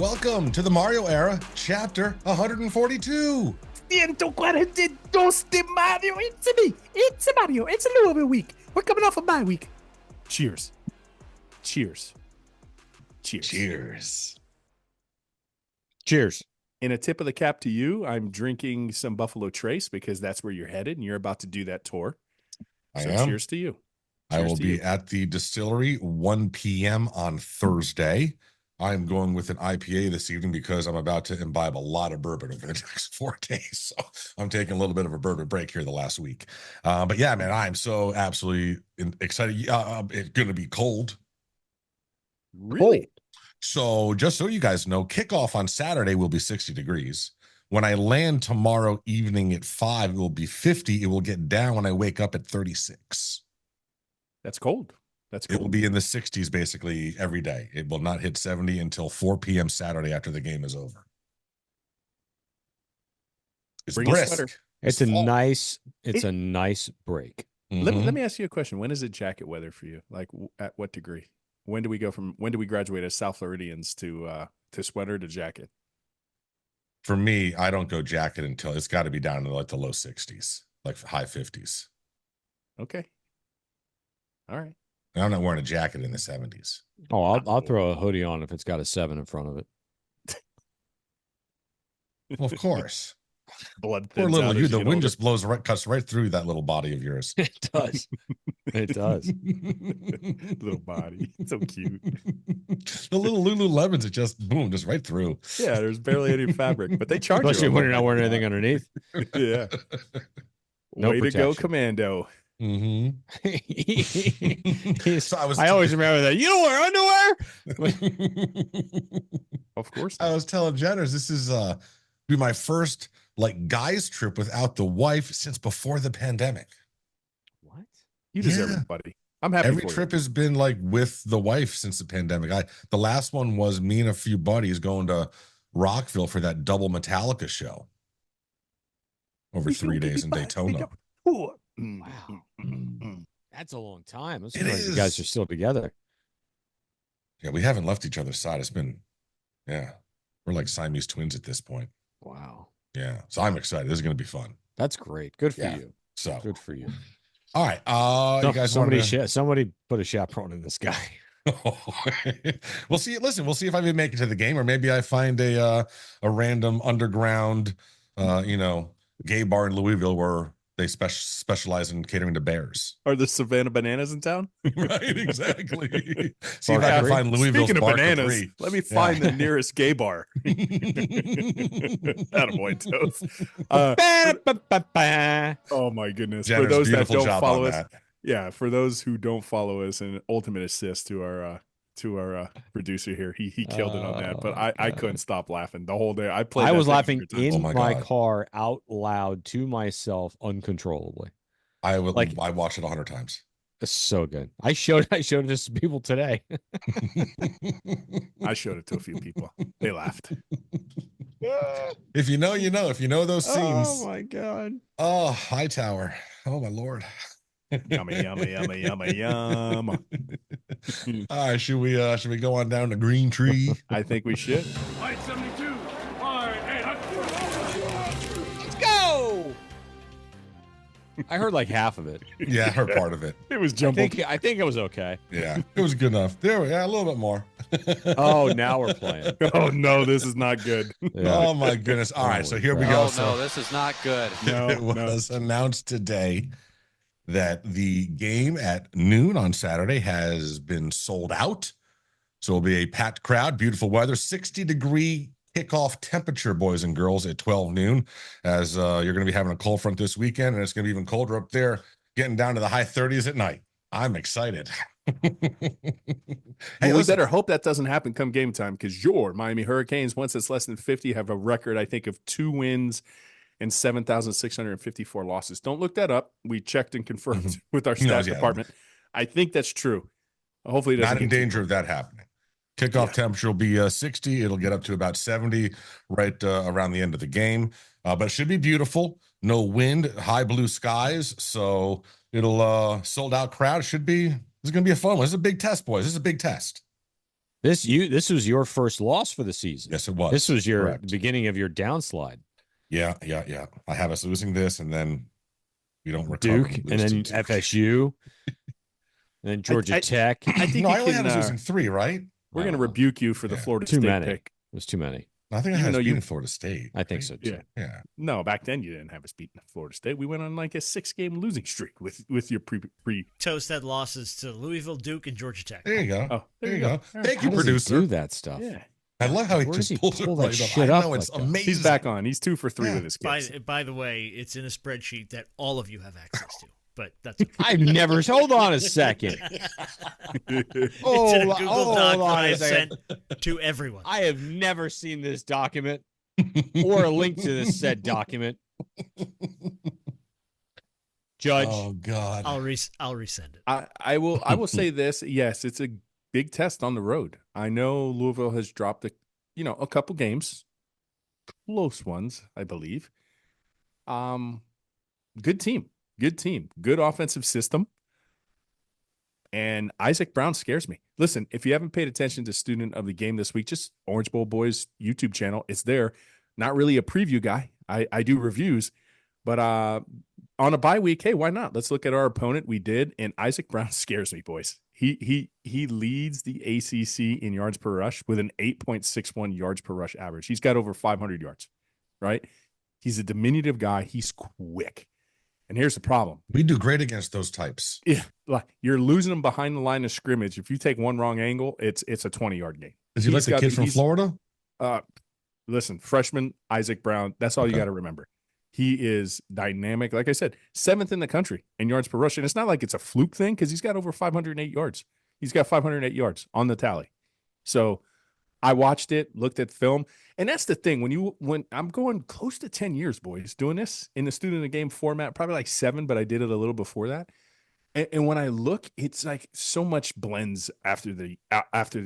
Welcome to the Mario era, chapter 142. 142 de Mario. It's me. It's Mario. It's a Louisville week. We're coming off of my week. Cheers. Cheers. Cheers. Cheers. Cheers. In a tip of the cap to you, I'm drinking some Buffalo Trace because that's where you're headed and you're about to do that tour. I So am. cheers to you. I Cheers will to be you. at the distillery 1 p.m. on Thursday. I'm going with an IPA this evening because I'm about to imbibe a lot of bourbon over the next 4 days. So I'm taking a little bit of a bourbon break here the last week. But yeah, man, I'm so absolutely excited. It's going to be cold. Really? So just so you guys know, kickoff on Saturday will be 60 degrees. When I land tomorrow evening at 5, it will be 50. It will get down when I wake up at 36. That's cold. That's cold. It will be in the 60s basically every day. It will not hit 70 until 4 p.m. Saturday after the game is over. It's Bring a brisk. sweater. It's a nice break. Mhm. Let me ask you a question. When is it jacket weather for you? Like at what degree? When do we graduate as South Floridians to sweater to jacket? For me, I don't go jacket until it's got to be down to like the low 60s, like high 50s. Okay. All right. And I'm not wearing a jacket in the 70s. Oh, I'll throw a hoodie on if it's got a 7 in front of it. Well, of course. Blood Poor thins little out you. as The get wind older. just cuts right through that little body of yours. It does. It does. Little body. So cute. The little Lululemons, it just right through. Yeah, there's barely any fabric, but they charge Especially you. when you're not wearing anything underneath. Yeah. No Way to go, protection. Commando. Mm-hmm. So I always remember that. You don't wear underwear? Of course. I was telling Jenners, this is be my first like guys trip without the wife since before the pandemic. What? You deserve Yeah. it, buddy. I'm happy Every for trip you. has been like with the wife since the pandemic. The last one was me and a few buddies going to Rockville for that double Metallica show over 3 days in Daytona. Wow. That's a long time. I'm It surprised you is. guys are still together. Yeah, we haven't left each other's side. It's been, we're like Siamese twins at this point. Wow. Yeah, so I'm excited. This is going to be fun. That's great. Good for Yeah. you. So, Good for you. all right. You guys Somebody put a chaperone in this guy. We'll see. Listen, we'll see if I can make it to the game, or maybe I find a random underground, gay bar in Louisville where they specialize in catering to bears. Are the Savannah Bananas in town? Right, exactly. See Bar if I can Capri? find Louisville's Speaking of Bar bananas, Capri. let me find the nearest gay bar. Attaboy, Toast. Oh my goodness. Jenner's For those that beautiful don't job follow on us, that. for those who don't follow us, an ultimate assist to our producer here. He killed it on that, but I couldn't stop laughing the whole day. I was laughing Oh in my my God. car out loud to myself uncontrollably. I Like- watched it 100 times. It's so good. I showed it to some people today. I showed it to a few people. They laughed. If you know, you know. If you know those scenes. Oh my God. Oh, Hightower. Oh my Lord. Yummy, yummy, yummy, yummy, yum. All right, should we go on down to Green Tree? I think we should. Flight 72. Flight 8. Let's go. I heard like half of it. Yeah, I heard part of it. It was I jumbled. think it was okay. Yeah, it was good enough. A little bit more. Oh, now we're playing. Oh no, this is not good. Yeah. Oh my goodness. All right, so here we crap. go. Oh, So no, this is not good. No, it was announced today that the game at noon on Saturday has been sold out. So it'll be a packed crowd, beautiful weather, 60-degree kickoff temperature, boys and girls, at 12 noon, as you're going to be having a cold front this weekend, and it's going to be even colder up there, getting down to the high 30s at night. I'm excited. Well, we listen, better hope that doesn't happen come game time, because your Miami Hurricanes, once it's less than 50, have a record, I think, of 2 wins and 7,654 losses. Don't look that up. We checked and confirmed with our stats department. I think that's true. Hopefully, it doesn't not in get too danger of that happening. Kickoff temperature will be 60. It'll get up to about 70 right around the end of the game. But it should be beautiful. No wind, high blue skies. So it'll sold out crowd. This is going to be a fun one. This is a big test, boys. This is a big test. This was your first loss for the season. Yes, it was. This was the Correct. beginning of your downslide. Yeah. I have us losing this, and then we don't recover. Duke, and then FSU, and then Georgia Tech. I think no, I only had us losing 3, right? We're going to rebuke you for the Florida too State many. pick. It was too many. I think I had us beating Florida State. I think so too. Yeah. No, back then you didn't have us beating Florida State. We went on like a 6-game losing streak with your pre. Toast had losses to Louisville, Duke, and Georgia Tech. There you go. Oh, there you go. Thank How you, does he producer. do that stuff. Yeah. I love how he Where just does he pulls pull it that right shit up. up I know, it's like that? amazing. He's back on. He's 2 for 3 with his kids. By the way, it's in a spreadsheet that all of you have access to. But that's okay. I've never. Hold on a second. It's in a Google Doc that I have sent to everyone. I have never seen this document or a link to this said document. Judge. Oh God. I'll resend it. I will say this. Yes, it's a big test on the road. I know Louisville has dropped a couple games, close ones, I believe. Good team, good offensive system. And Isaac Brown scares me. Listen, if you haven't paid attention to Student of the Game this week, just Orange Bowl Boys YouTube channel. It's there. Not really a preview guy. I do reviews, but on a bye week, hey, why not? Let's look at our opponent. We did, and Isaac Brown scares me, boys. He leads the ACC in yards per rush with an 8.61 yards per rush average. He's got over 500 yards, right? He's a diminutive guy. He's quick. And here's the problem. We do great against those types. Yeah, like you're losing them behind the line of scrimmage. If you take one wrong angle, it's a 20-yard gain. Is he like the kid from Florida? Listen, freshman Isaac Brown, that's all you got to remember. He is dynamic. Like I said, 7th in the country in yards per rush. And it's not like it's a fluke thing because he's got over 508 yards. He's got 508 yards on the tally. So I watched it, looked at film. And that's the thing. When I'm going close to 10 years, boys, doing this in the Student of the Game format, probably like 7, but I did it a little before that. And when I look, it's like so much blends after the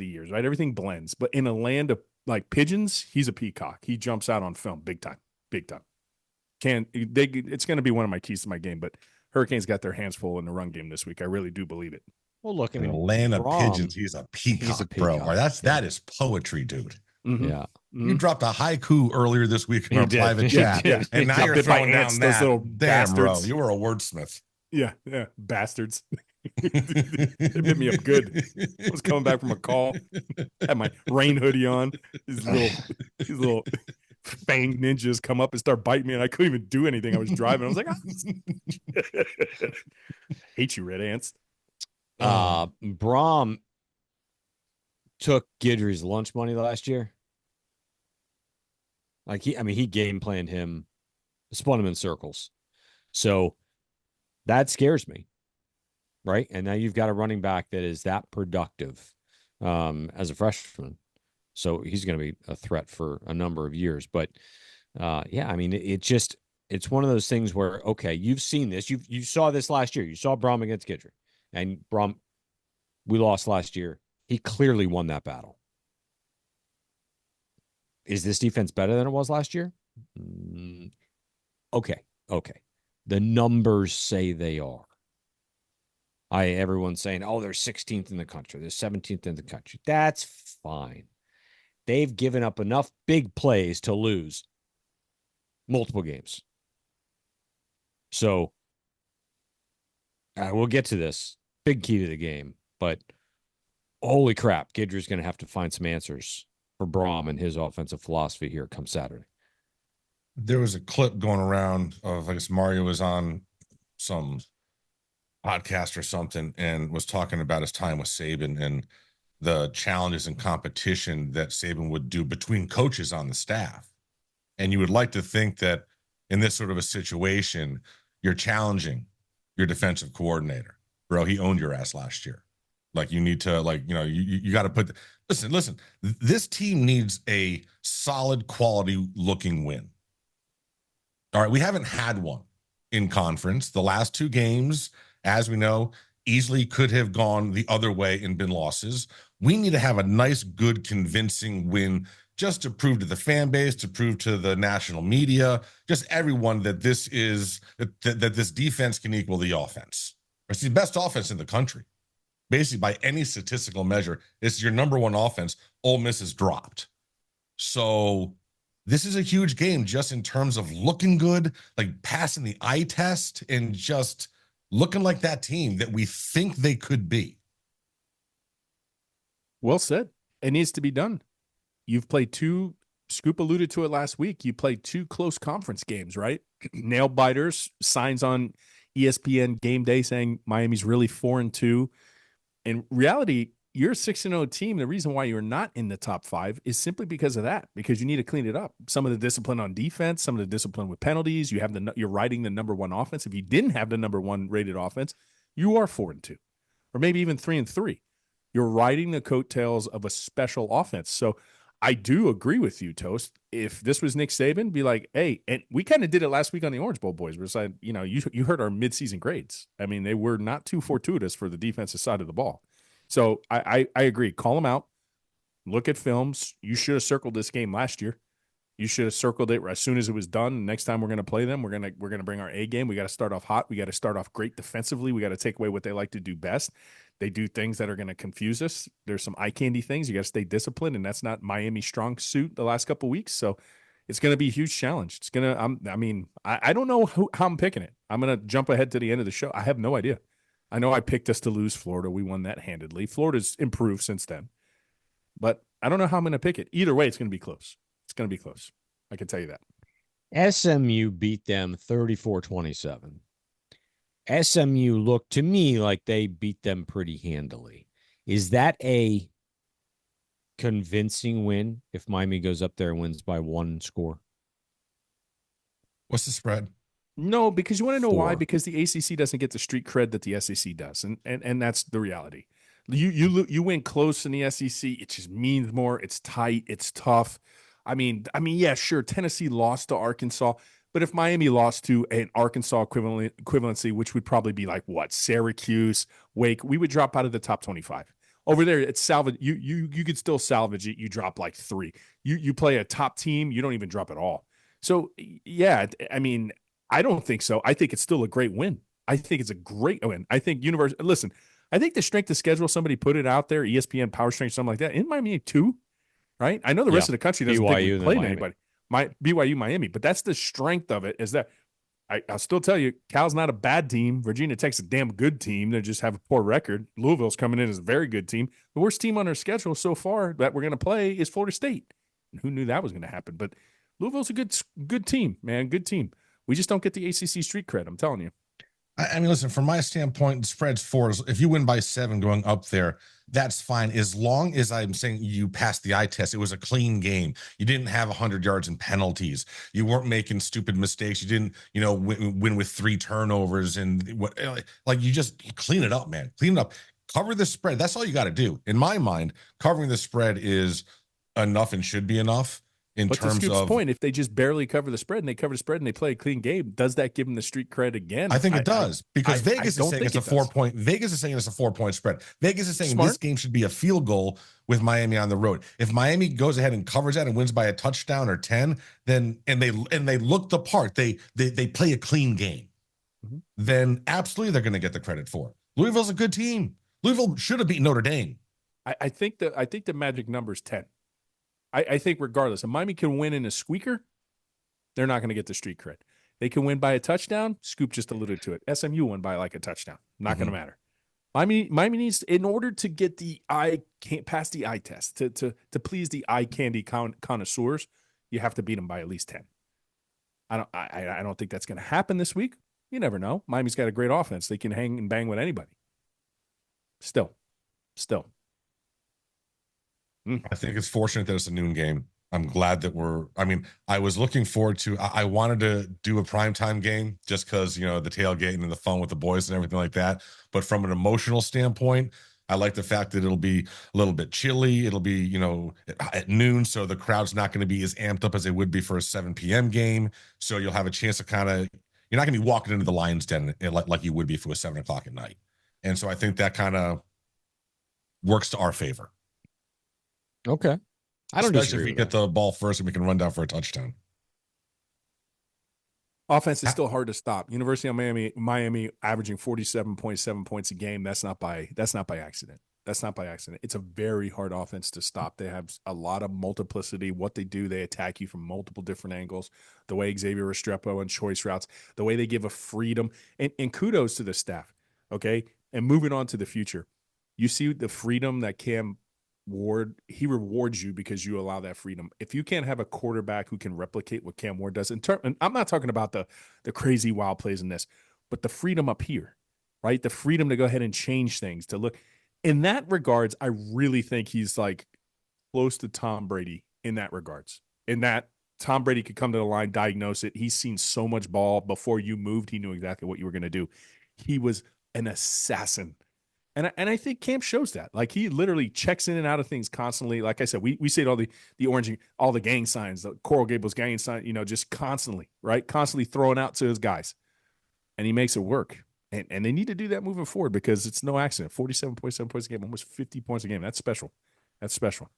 years, right? Everything blends. But in a land of like Pigeons, he's a peacock. He jumps out on film big time. It's going to be one of my keys to my game, but Hurricanes got their hands full in the run game this week. I really do believe it. Well, look, I mean, Atlanta Pigeons, he's a peacock, bro. That is poetry, dude. Mm-hmm. Yeah. You dropped a haiku earlier this week in our private chat, and now you're throwing down those that. little Damn, bastards. bro, you were a wordsmith. Yeah, bastards. They hit me up good. I was coming back from a call, had my rain hoodie on. These little fanged ninjas come up and start biting me, and I couldn't even do anything. I was driving. I was like, hate you, red ants. Brom took Guidry's lunch money last year. Like he game planned him, spun him in circles. So that scares me. Right. And now you've got a running back that is that productive as a freshman. So he's going to be a threat for a number of years. But yeah, I mean, it's one of those things where, okay, you've seen this. You saw this last year. You saw Brom against Guidry. And Brom, we lost last year. He clearly won that battle. Is this defense better than it was last year? Okay. The numbers say they are. Everyone's saying, oh, they're 16th in the country. They're 17th in the country. That's fine. They've given up enough big plays to lose multiple games. So we'll get to this. Big key to the game. But holy crap, Guidry's going to have to find some answers for Brom and his offensive philosophy here come Saturday. There was a clip going around of, I guess Mario was on some podcast or something and was talking about his time with Saban and the challenges and competition that Saban would do between coaches on the staff. And you would like to think that in this sort of a situation, you're challenging your defensive coordinator. Bro, he owned your ass last year. Like you need to, you got to put, listen, this team needs a solid quality looking win. All right. We haven't had one in conference. The last 2 games, as we know, easily could have gone the other way and been losses. We need to have a nice, good, convincing win just to prove to the fan base, to prove to the national media, just everyone that this is that this defense can equal the offense. It's the best offense in the country. basically by any statistical measure, it's your number one offense. Ole Miss is dropped. So this is a huge game just in terms of looking good, like passing the eye test and just looking like that team that we think they could be. Well said. It needs to be done. You've played two, Scoop alluded to it last week, you played two close conference games, right? Nail biters, signs on ESPN game day saying Miami's really 4-2. In reality, you're a 6-0 team. The reason why you're not in the top 5 is simply because of that, because you need to clean it up. Some of the discipline on defense, some of the discipline with penalties. You're riding the number one offense. If you didn't have the number one rated offense, you are 4-2, or maybe even 3-3. You're riding the coattails of a special offense. So I do agree with you, Toast. If this was Nick Saban, be like, hey, and we kind of did it last week on the Orange Bowl, boys. We're saying, you heard our midseason grades. I mean, they were not too fortuitous for the defensive side of the ball. So I agree. Call them out. Look at films. You should have circled this game last year. You should have circled it as soon as it was done. Next time we're going to play them, we're going to bring our A game. We got to start off hot. We got to start off great defensively. We got to take away what they like to do best. They do things that are going to confuse us. There's some eye candy things. You got to stay disciplined, and that's not Miami's strong suit the last couple of weeks. So it's going to be a huge challenge. It's going to. I don't know how I'm picking it. I'm going to jump ahead to the end of the show. I have no idea. I know I picked us to lose Florida. We won that handedly. Florida's improved since then, but I don't know how I'm going to pick it. Either way, it's going to be close. It's going to be close. I can tell you that. SMU beat them 34-27. SMU looked to me like they beat them pretty handily. Is that a convincing win if Miami goes up there and wins by one score? What's the spread? No, because you want to know 4. why? Because the ACC doesn't get the street cred that the SEC does, and that's the reality. You win close in the SEC, it just means more. It's tight, it's tough. I mean, yeah, sure. Tennessee lost to Arkansas, but if Miami lost to an Arkansas equivalency, which would probably be like what, Syracuse, Wake, we would drop out of the top 25. Over there, it's salvage. You could still salvage it. You drop like 3. You play a top team, you don't even drop at all. So yeah, I mean, I don't think so. I think it's still a great win. I think it's a great win. I think listen, I think the strength of schedule, somebody put it out there, ESPN Power Strength, something like that. In Miami too, right? I know the rest of the country doesn't think we played anybody. BYU, Miami, but that's the strength of it. Is that I'll still tell you, Cal's not a bad team. Virginia Tech's a damn good team. They just have a poor record. Louisville's coming in as a very good team. The worst team on our schedule so far that we're going to play is Florida State. And who knew that was going to happen? But Louisville's a good team, man. Good team. We just don't get the ACC street cred. I'm telling you. I mean, listen, from my standpoint, the spread's 4. If you win by 7 going up there, that's fine. As long as I'm saying you passed the eye test, it was a clean game. You didn't have 100 yards in penalties. You weren't making stupid mistakes. You didn't, win with 3 turnovers and what, like you just clean it up, man. Clean it up. Cover the spread. That's all you got to do. In my mind, covering the spread is enough and should be enough. But to Scoop's point, if they just barely cover the spread and they cover the spread and they play a clean game, does that give them the street cred again? I think it does because Vegas is saying it's a 4-point. Vegas is saying it's a 4-point spread. Vegas is saying this game should be a field goal with Miami on the road. If Miami goes ahead and covers that and wins by a touchdown or 10, then and they look the part, they play a clean game, then absolutely they're going to get the credit for it. Louisville's a good team. Louisville should have beaten Notre Dame. I think the magic number is 10. I think regardless, if Miami can win in a squeaker, they're not going to get the street cred. They can win by a touchdown. Scoop just alluded to it. SMU won by like a touchdown. Not going to matter. Miami needs, in order to get pass the eye test, to please the eye candy connoisseurs, you have to beat them by at least 10. I don't think that's going to happen this week. You never know. Miami's got a great offense. They can hang and bang with anybody. Still. I think it's fortunate that it's a noon game. I'm glad that I was looking forward to, I wanted to do a primetime game just because, the tailgating and the fun with the boys and everything like that. But from an emotional standpoint, I like the fact that it'll be a little bit chilly. It'll be, at noon. So the crowd's not going to be as amped up as they would be for a 7 p.m. game. So you'll have a chance to you're not going to be walking into the Lions Den like you would be if it was 7 o'clock at night. And so I think that kind of works to our favor. Okay. I don't Especially disagree if we get the ball first and we can run down for a touchdown. Offense is still hard to stop. University of Miami averaging 47.7 points a game. That's not by accident. That's not by accident. It's a very hard offense to stop. They have a lot of multiplicity. What they do, they attack you from multiple different angles. The way Xavier Restrepo and choice routes, the way they give a freedom, and kudos to the staff. Okay, and moving on to the future, you see the freedom that Cam Ward, he rewards you because you allow that freedom. If you can't have a quarterback who can replicate what Cam Ward does, and I'm not talking about the crazy wild plays in this, but the freedom up here, right? The freedom to go ahead and change things, to look. In that regards, I really think he's like close to Tom Brady in that regards. In that Tom Brady could come to the line, diagnose it. He's seen so much ball before you moved. He knew exactly what you were going to do. He was an assassin. And I think Cam shows that. Like, he literally checks in and out of things constantly. Like I said, we see it all the orange, all the gang signs, the Coral Gables gang sign, just constantly, right? Constantly throwing out to his guys. And he makes it work. And they need to do that moving forward because it's no accident. 47.7 points a game, almost 50 points a game. That's special. That's special.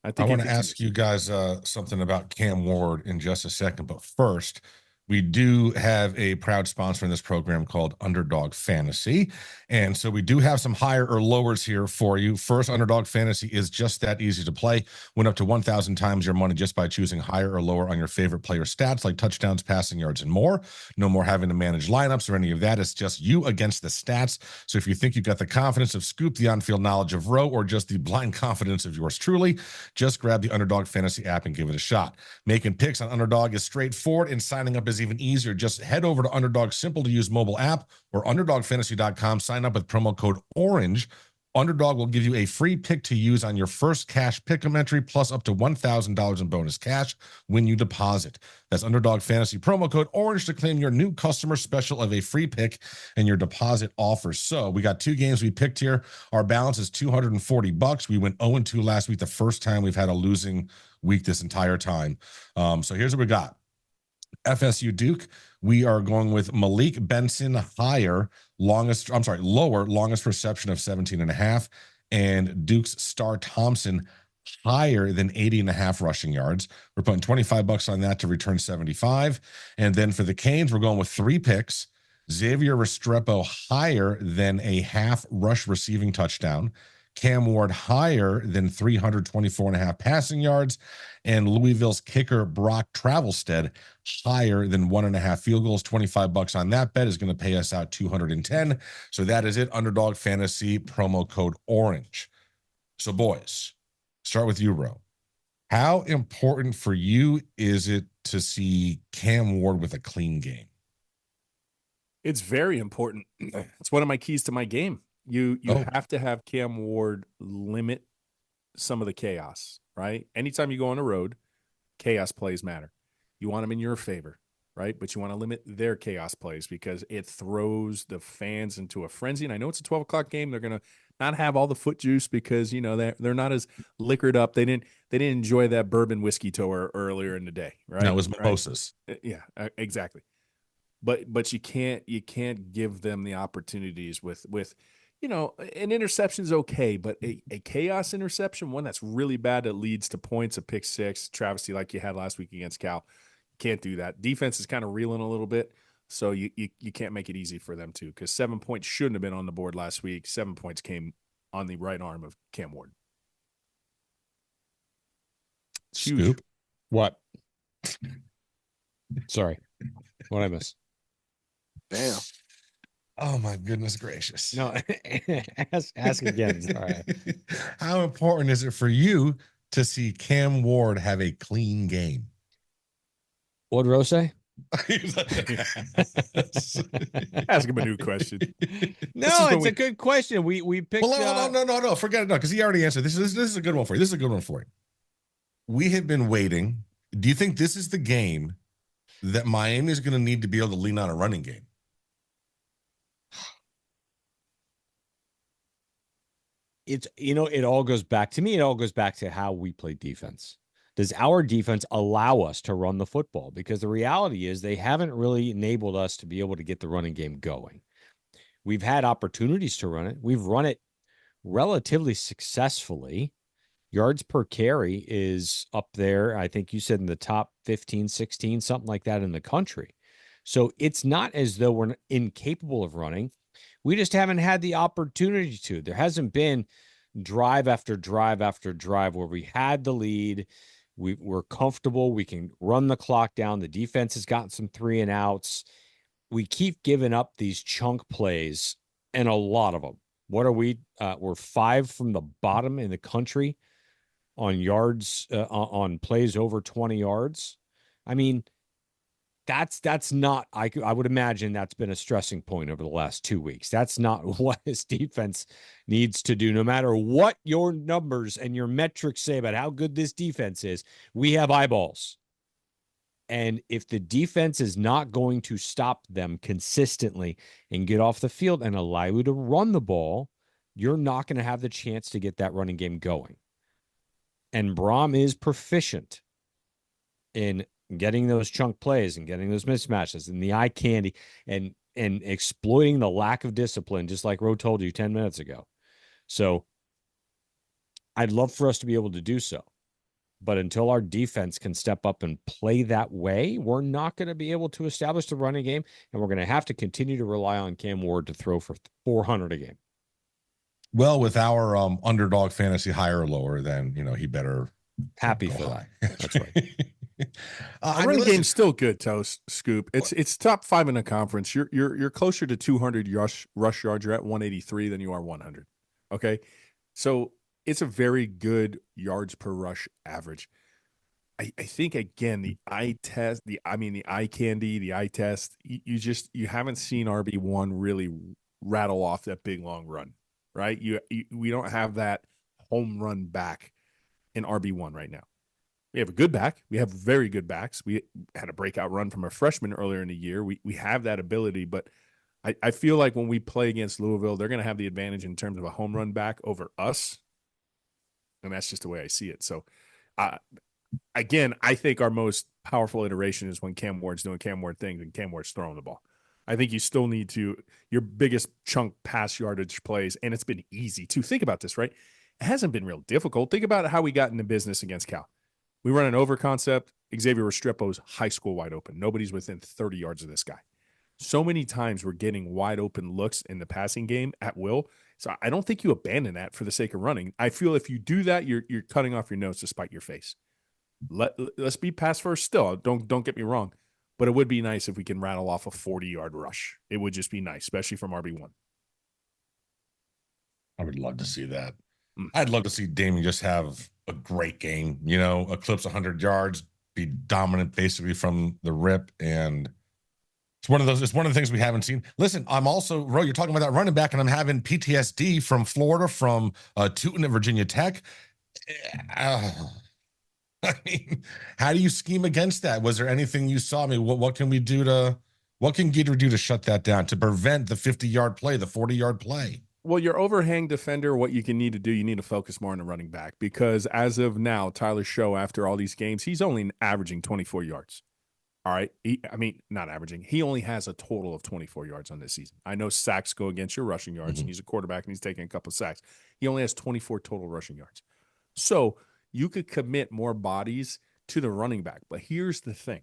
I want to ask you guys something about Cam Ward in just a second. But first, we do have a proud sponsor in this program called Underdog Fantasy. And so we do have some higher or lowers here for you. First, Underdog Fantasy is just that easy to play. Win up to 1,000 times your money just by choosing higher or lower on your favorite player stats like touchdowns, passing yards, and more. No more having to manage lineups or any of that. It's just you against the stats. So if you think you've got the confidence of Scoop, the on-field knowledge of Rowe, or just the blind confidence of yours truly, just grab the Underdog Fantasy app and give it a shot. Making picks on Underdog is straightforward, and signing up is even easier. Just head over to Underdog's simple-to-use mobile app or UnderdogFantasy.com. Sign up with promo code ORANGE. Underdog will give you a free pick to use on your first cash pick'em entry, plus up to $1,000 in bonus cash when you deposit. That's Underdog Fantasy promo code ORANGE to claim your new customer special of a free pick and your deposit offer. So we got 2 games we picked here. Our balance is $240. We went 0-2 last week, the first time we've had a losing week this entire time. So here's what we got. FSU Duke, we are going with Malik Benson lower, longest reception of 17.5, and Duke's Star Thompson higher than 80.5 rushing yards. We're putting $25 on that to return 75. And then for the Canes, we're going with 3 picks. Xavier Restrepo higher than a half rush receiving touchdown. Cam Ward higher than 324.5 passing yards, and Louisville's kicker Brock Travelstead higher than 1.5 field goals. $25 on that bet is going to pay us out $210. So that is it. Underdog Fantasy promo code ORANGE. So boys, start with you, Ro. How important for you is it to see Cam Ward with a clean game? It's very important. It's one of my keys to my game. You have to have Cam Ward limit some of the chaos, right? Anytime you go on the road, chaos plays matter. You want them in your favor, right? But you want to limit their chaos plays because it throws the fans into a frenzy. And I know it's a 12 o'clock game. They're going to not have all the foot juice because, they're not as liquored up. They didn't enjoy that bourbon whiskey tour earlier in the day, right? That was mimosas. Right? Yeah, exactly. But you can't give them the opportunities with an interception is okay, but a chaos interception, one that's really bad that leads to points, a pick six, travesty like you had last week against Cal, can't do that. Defense is kind of reeling a little bit, so you can't make it easy for them too, because 7 points shouldn't have been on the board last week. 7 points came on the right arm of Cam Ward. It's huge. Scoop. What? Sorry. What did I miss? Damn. Oh my goodness gracious. No, ask again. All right. How important is it for you to see Cam Ward have a clean game? What'd Rose say? Ask him a new question. No, it's a good question. We picked. Well, no. Forget it. No, because he already answered. This is a good one for you. This is a good one for you. We have been waiting. Do you think this is the game that Miami is going to need to be able to lean on a running game? It all goes back to me. It all goes back to how we play defense. Does our defense allow us to run the football? Because the reality is they haven't really enabled us to be able to get the running game going. We've had opportunities to run it. We've run it relatively successfully. Yards per carry is up there. I think you said in the top 15, 16, something like that in the country. So it's not as though we're incapable of running. We just haven't had the opportunity to. There hasn't been drive after drive after drive where we had the lead. We're comfortable. We can run the clock down. The defense has gotten some 3 and outs. We keep giving up these chunk plays, and a lot of them. What are we? We're 5 from the bottom in the country on yards, on plays over 20 yards. I mean, that's not, I would imagine that's been a stressing point over the last 2 weeks. That's not what his defense needs to do. No matter what your numbers and your metrics say about how good this defense is, we have eyeballs. And if the defense is not going to stop them consistently and get off the field and allow you to run the ball, you're not going to have the chance to get that running game going. And Braum is proficient in getting those chunk plays and getting those mismatches and the eye candy and exploiting the lack of discipline, just like Ro told you 10 minutes ago. So I'd love for us to be able to do so. But until our defense can step up and play that way, we're not going to be able to establish the running game, and we're going to have to continue to rely on Cam Ward to throw for 400 a game. Well, with our underdog fantasy higher or lower, then he better happy for that. That's right. Running game's still good, Toast Scoop. It's top 5 in the conference. You're closer to 200 rush yards. You're at 183 than you are 100. Okay, so it's a very good yards per rush average. I think again the eye test, the eye candy, the eye test. You haven't seen RB1 really rattle off that big long run, right? We don't have that home run back in RB1 right now. We have a good back. We have very good backs. We had a breakout run from a freshman earlier in the year. We have that ability, but I feel like when we play against Louisville, they're going to have the advantage in terms of a home run back over us. And that's just the way I see it. So, again, I think our most powerful iteration is when Cam Ward's doing Cam Ward things and Cam Ward's throwing the ball. I think you still need your biggest chunk pass yardage plays, and it's been easy too. Think about this, right? It hasn't been real difficult. Think about how we got into business against Cal. We run an over concept. Xavier Restrepo's high school wide open. Nobody's within 30 yards of this guy. So many times we're getting wide open looks in the passing game at will. So I don't think you abandon that for the sake of running. I feel if you do that, you're cutting off your nose to spite your face. Let's be pass first still. Don't get me wrong, but it would be nice if we can rattle off a 40-yard rush. It would just be nice, especially from RB1. I would love to see that. I'd love to see Damien just have a great game, eclipse 100 yards, be dominant basically from the rip, and it's one of the things we haven't seen. Listen, I'm also, Ro, you're talking about that running back, and I'm having PTSD from Florida, from Tootin at Virginia Tech. I mean, how do you scheme against that? Was there anything you saw? I mean, what can Gator do to shut that down, to prevent the 50-yard play, the 40-yard play? Well, your overhang defender, what you need to focus more on the running back, because as of now, Tyler Show, after all these games, he's only averaging 24 yards. All right. Not averaging. He only has a total of 24 yards on this season. I know sacks go against your rushing yards, and he's a quarterback, and he's taking a couple of sacks. He only has 24 total rushing yards. So you could commit more bodies to the running back. But here's the thing.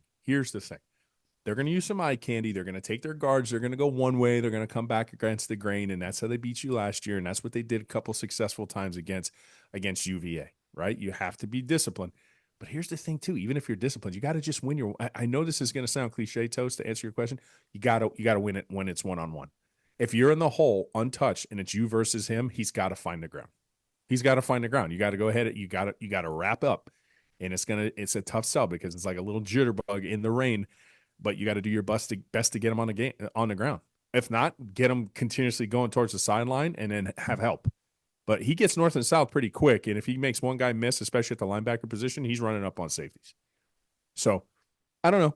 They're going to use some eye candy. They're going to take their guards. They're going to go one way. They're going to come back against the grain, and that's how they beat you last year, and that's what they did a couple successful times against UVA, right? You have to be disciplined. But here's the thing, too. Even if you're disciplined, you got to just win I know this is going to sound cliche, Toast, to answer your question. You got to win it when it's one-on-one. If you're in the hole untouched and it's you versus him, he's got to find the ground. You got to go ahead. You got to wrap up. And it's a tough sell because it's like a little jitterbug in the rain, but you got to do your best to get him on the ground. If not, get him continuously going towards the sideline and then have help. But he gets north and south pretty quick, and if he makes one guy miss, especially at the linebacker position, he's running up on safeties. So, I don't know.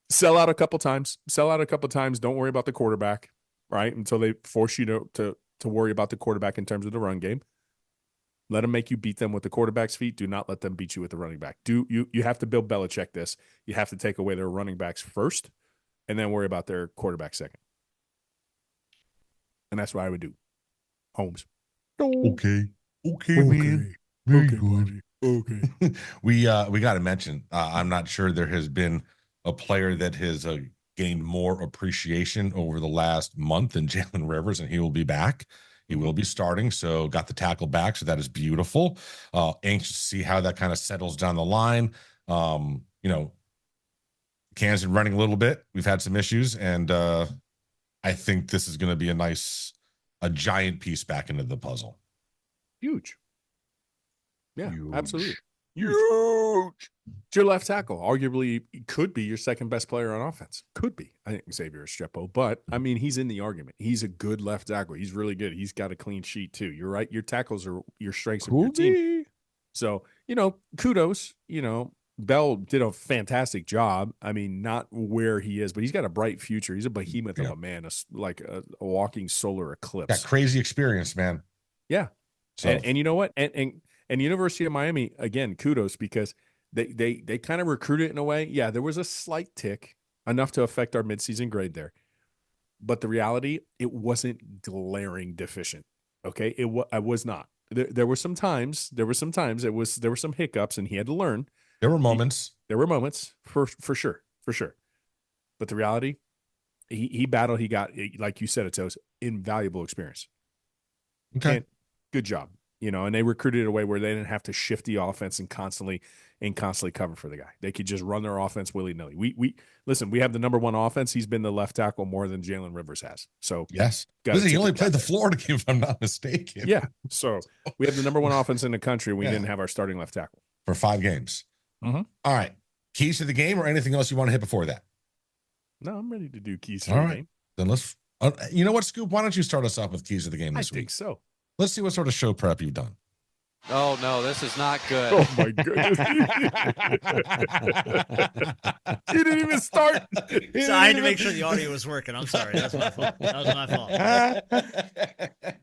Sell out a couple times. Don't worry about the quarterback, right, until they force you to worry about the quarterback in terms of the run game. Let them make you beat them with the quarterback's feet. Do not let them beat you with the running back. You have to Bill Belichick this. You have to take away their running backs first and then worry about their quarterback second. And that's what I would do. Holmes. Okay, man. Very good. Okay. We got to mention, I'm not sure there has been a player that has gained more appreciation over the last month than Jalen Rivers, and he will be back. He will be starting, so got the tackle back, so that is beautiful. Anxious to see how that kind of settles down the line. Kansas running a little bit. We've had some issues, and I think this is going to be a giant piece back into the puzzle. Huge. Yeah, Huge. absolutely. Huge. It's your left tackle. Arguably could be your second best player on offense. Could be. I think Xavier Estrepo, but I mean, he's in the argument. He's a good left tackle. He's really good. He's got a clean sheet too. You're right. Your tackles are your strengths of your team. So, kudos, Bell did a fantastic job. I mean, not where he is, but he's got a bright future. He's a behemoth of a man, like a walking solar eclipse. Got crazy experience, man. Yeah. So. And you know what? And University of Miami, again, kudos, because they kind of recruited in a way. Yeah, there was a slight tick, enough to affect our midseason grade there. But the reality, it wasn't glaring deficient. Okay, I was not. There were some times. There were some hiccups, and he had to learn. There were moments. There were moments for sure. But the reality, he battled. He got, like you said, it was invaluable experience. Okay, and good job. And they recruited a way where they didn't have to shift the offense and constantly cover for the guy. They could just run their offense willy-nilly. We listen, we have the number one offense. He's been the left tackle more than Jalen Rivers has. So yes. Listen, he only played the Florida game, if I'm not mistaken. Yeah. So we have the number one offense in the country. We didn't have our starting left tackle. For 5 games. Mm-hmm. All right. Keys to the game or anything else you want to hit before that? No, I'm ready to do keys to the game. Then let's you know what, Scoop? Why don't you start us off with keys to the game this week? I think so. Let's see what sort of show prep you've done. Oh, no, this is not good. Oh, my goodness. You didn't even start. So I had to make sure the audio was working. I'm sorry. That's my fault. That was my fault.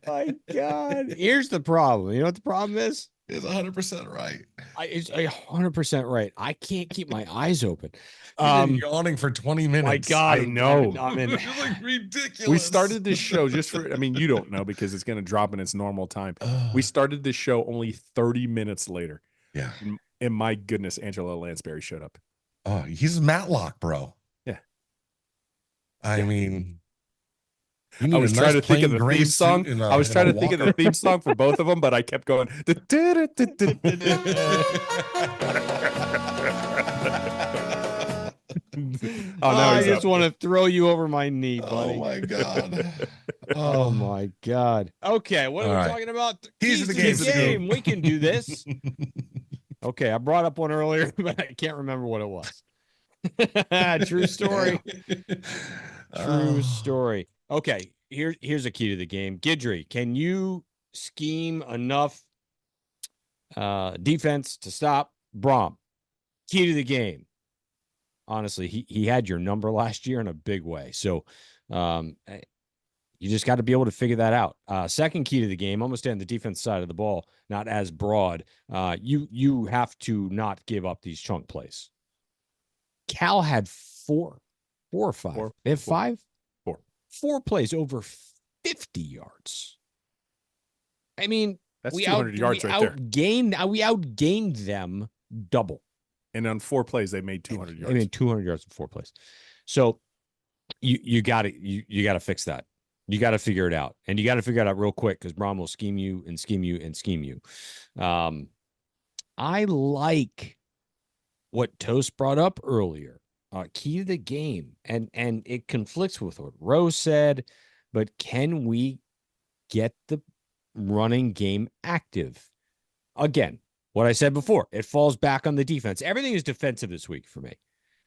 My God. Here's the problem. You know what the problem is? It's 100% right. It's 100% right. I can't keep my eyes open. You've been yawning for 20 minutes. My God, I know. It's like ridiculous. We started this show you don't know because it's going to drop in its normal time. We started this show only 30 minutes later. Yeah. And my goodness, Angela Lansbury showed up. Oh, he's Matlock, bro. Yeah. I mean, I was trying to think of the theme song. I was trying to think of the theme song for both of them, but I kept going. I just want to throw you over my knee, buddy. Oh my God. Oh my God. Okay, what are we talking about? Keys to the game. We can do this. Okay, I brought up one earlier, but I can't remember what it was. True story. True story. Okay, here's a key to the game. Guidry, can you scheme enough defense to stop Brom? Key to the game. Honestly, he had your number last year in a big way. So you just got to be able to figure that out. Second key to the game, almost on the defense side of the ball, not as broad. You have to not give up these chunk plays. Cal had four or five. They have five? Four plays over 50 yards. I mean, that's 200 yards right there. We outgained them double. And on 4 plays, they made 200 yards. I mean, 200 yards in 4 plays. So you got to fix that. You got to figure it out, and you got to figure it out real quick because Brom will scheme you and scheme you and scheme you. I like what Toast brought up earlier. Key to the game, and it conflicts with what Rose said, but can we get the running game active? Again, what I said before, it falls back on the defense. Everything is defensive this week for me.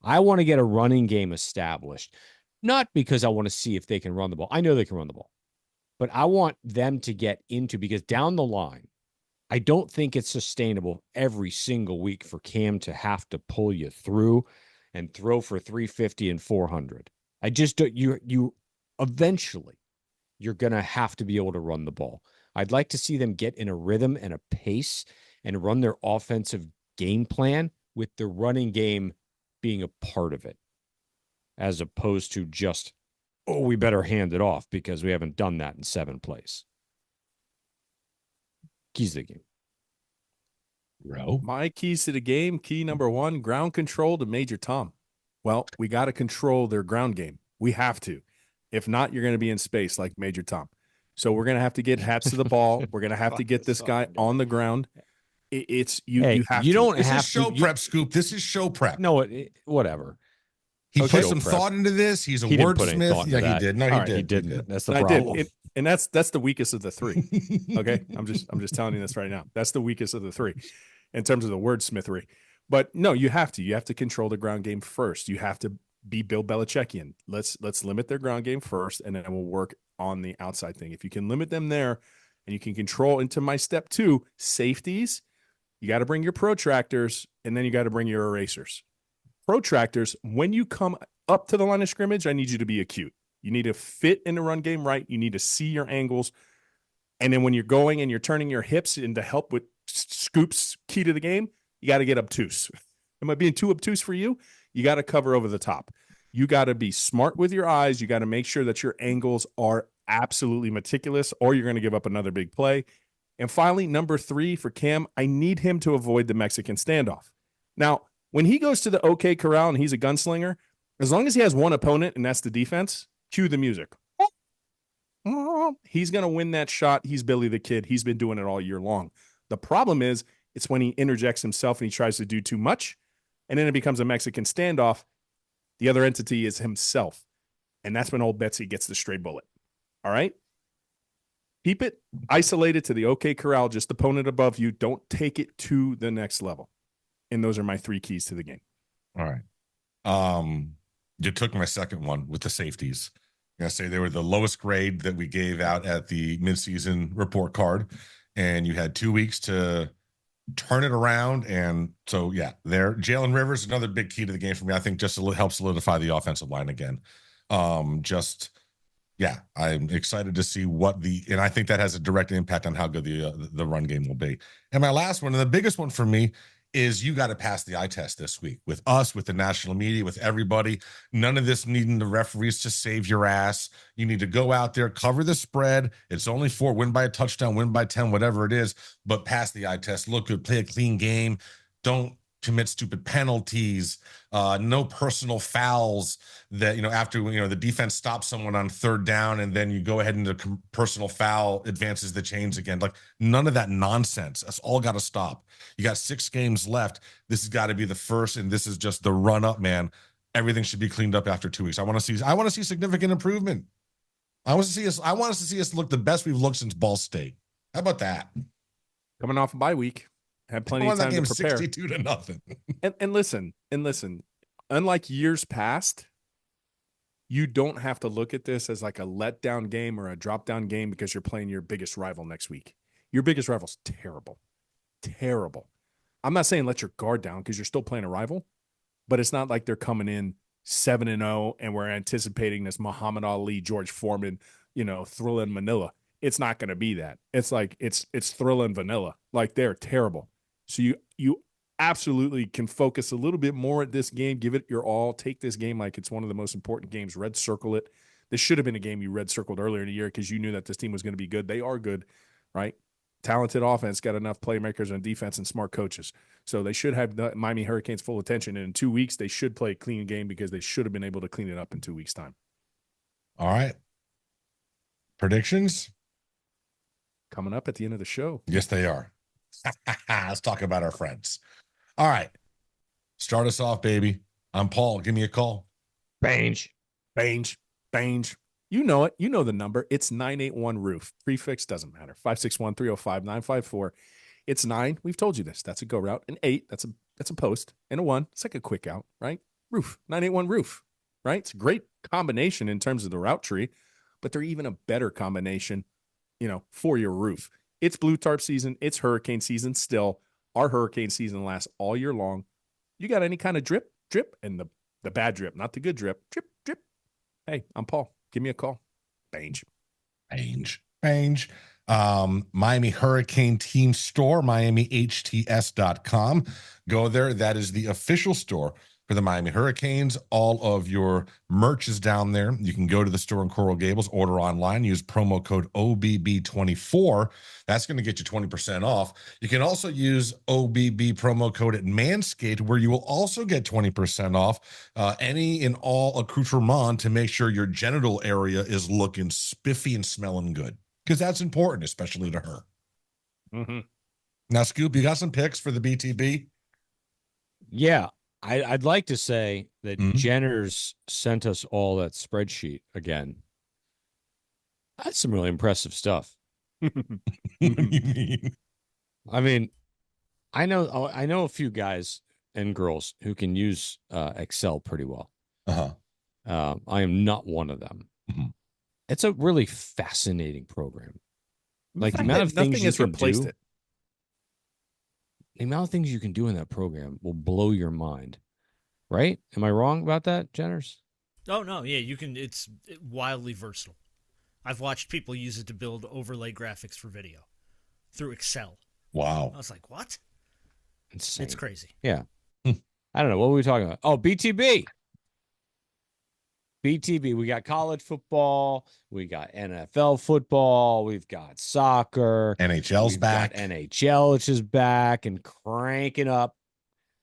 I want to get a running game established, not because I want to see if they can run the ball. I know they can run the ball, but I want them to get into, because down the line, I don't think it's sustainable every single week for Cam to have to pull you through and throw for 350 and 400. I just don't. You eventually, you're going to have to be able to run the ball. I'd like to see them get in a rhythm and a pace and run their offensive game plan with the running game being a part of it, as opposed to just, oh, we better hand it off because we haven't done that in 7 plays. Keys to the game. My keys to the game, key number 1, ground control to Major Tom. Well, we got to control their ground game. We have to. If not, you're going to be in space like Major Tom. So we're going to have to get hats to the ball. We're going to have to get this guy on the ground. It's you. Hey, you have you to. don't This have is show to. prep, Scoop. This is show prep. No, whatever. He Okay. put some Prep. thought into this. He's a He didn't put any wordsmith. thought into Yeah, he that. did. No, All he right, did. He didn't. He did. That's the I problem. did. And that's the weakest of the three. Okay, I'm just telling you this right now. That's the weakest of the three in terms of the wordsmithery. But no, you have to control the ground game first. You have to be Bill Belichickian. Let's limit their ground game first, and then we'll work on the outside thing. If you can limit them there, and you can control into my step 2 safeties, you got to bring your protractors, and then you got to bring your erasers. Protractors, when you come up to the line of scrimmage, I need you to be acute. You need to fit in the run game right. You need to see your angles. And then when you're going and you're turning your hips in to help with Scoop's key to the game, you got to get obtuse. Am I being too obtuse for you? You got to cover over the top. You got to be smart with your eyes. You got to make sure that your angles are absolutely meticulous, or you're going to give up another big play. And finally, number 3 for Cam, I need him to avoid the Mexican standoff. Now, when he goes to the OK Corral and he's a gunslinger, as long as he has one opponent and that's the defense, cue the music. He's going to win that shot. He's Billy the Kid. He's been doing it all year long. The problem is it's when he interjects himself and he tries to do too much, and then it becomes a Mexican standoff. The other entity is himself, and that's when old Betsy gets the stray bullet. All right? Keep it isolated to the OK Corral, just opponent above you. Don't take it to the next level. And those are my 3 keys to the game. All right. You took my second one with the safeties. I'm going to say they were the lowest grade that we gave out at the midseason report card. And you had 2 weeks to turn it around. And so, yeah, there. Jaylen Rivers, another big key to the game for me. I think just to help solidify the offensive line again. Yeah, I'm excited to see and I think that has a direct impact on how good the run game will be. And my last one, and the biggest one for me, is you got to pass the eye test this week with us, with the national media, with everybody. None of this needing the referees to save your ass. You need to go out there, cover the spread. It's only 4, win by a touchdown, win by 10, whatever it is, but pass the eye test. Look good, play a clean game. Don't commit stupid penalties, no personal fouls that, after, the defense stops someone on 3rd down and then you go ahead and the personal foul advances the chains again. Like, none of that nonsense. That's all got to stop. You got 6 games left. This has got to be the first, and this is just the run up, man. Everything should be cleaned up after 2 weeks. I want to see significant improvement. I want us to see us look the best we've looked since Ball State. How about that? Coming off a bye week. Had plenty of time to prepare. 62-0. And listen, unlike years past, you don't have to look at this as like a letdown game or a drop down game because you're playing your biggest rival next week. Your biggest rival's terrible. Terrible. I'm not saying let your guard down because you're still playing a rival, but it's not like they're coming in 7-0 and we're anticipating this Muhammad Ali, George Foreman, Thrilla in Manila. It's not going to be that. It's like it's Thrilla and vanilla. Like, they're terrible. So you absolutely can focus a little bit more at this game. Give it your all. Take this game like it's one of the most important games. Red circle it. This should have been a game you red circled earlier in the year because you knew that this team was going to be good. They are good, right? Talented offense, got enough playmakers on defense and smart coaches. So they should have the Miami Hurricanes full attention. And in 2 weeks, they should play a clean game because they should have been able to clean it up in 2 weeks' time. All right. Predictions? Coming up at the end of the show. Yes, they are. Let's talk about our friends. All right. Start us off, baby. I'm Paul. Give me a call. Bange. You know it. You know the number. It's 981-ROOF. Prefix doesn't matter. 561-305-954. It's 9. We've told you this. That's a go route. An 8. That's a post. And a 1. It's like a quick out, right? Roof. 981-ROOF, right? It's a great combination in terms of the route tree, but they're even a better combination, for your roof. It's blue tarp season. It's hurricane season still. Our hurricane season lasts all year long. You got any kind of drip, and the bad drip, not the good drip. Drip. Hey, I'm Paul. Give me a call. Bange. Miami Hurricane Team Store, MiamiHTS.com. Go there. That is the official store for the Miami Hurricanes. All of your merch is down there. You can go to the store in Coral Gables, order online, use promo code OBB24. That's going to get you 20% off. You can also use OBB promo code at Manscaped, where you will also get 20% off any and all accoutrement to make sure your genital area is looking spiffy and smelling good, because that's important, especially to her. Mm-hmm. Now, Scoop, you got some picks for the BTB? Yeah. I'd like to say that Jenner's sent us all that spreadsheet again. That's some really impressive stuff. What do you mean? I mean, I know a few guys and girls who can use Excel pretty well. I am not one of them. It's a really fascinating program. Like the amount of things you can do. The amount of things you can do in that program will blow your mind. Right? Am I wrong about that, Jenners? Oh, no. Yeah, you can. It's wildly versatile. I've watched people use it to build overlay graphics for video through Excel. Wow. I was like, what? Insane. It's crazy. Yeah. I don't know. What were we talking about? Oh, BTB. BTB. We got college football. We got NFL football. We've got soccer. NHL's We've back. got NHL, which is back and cranking up.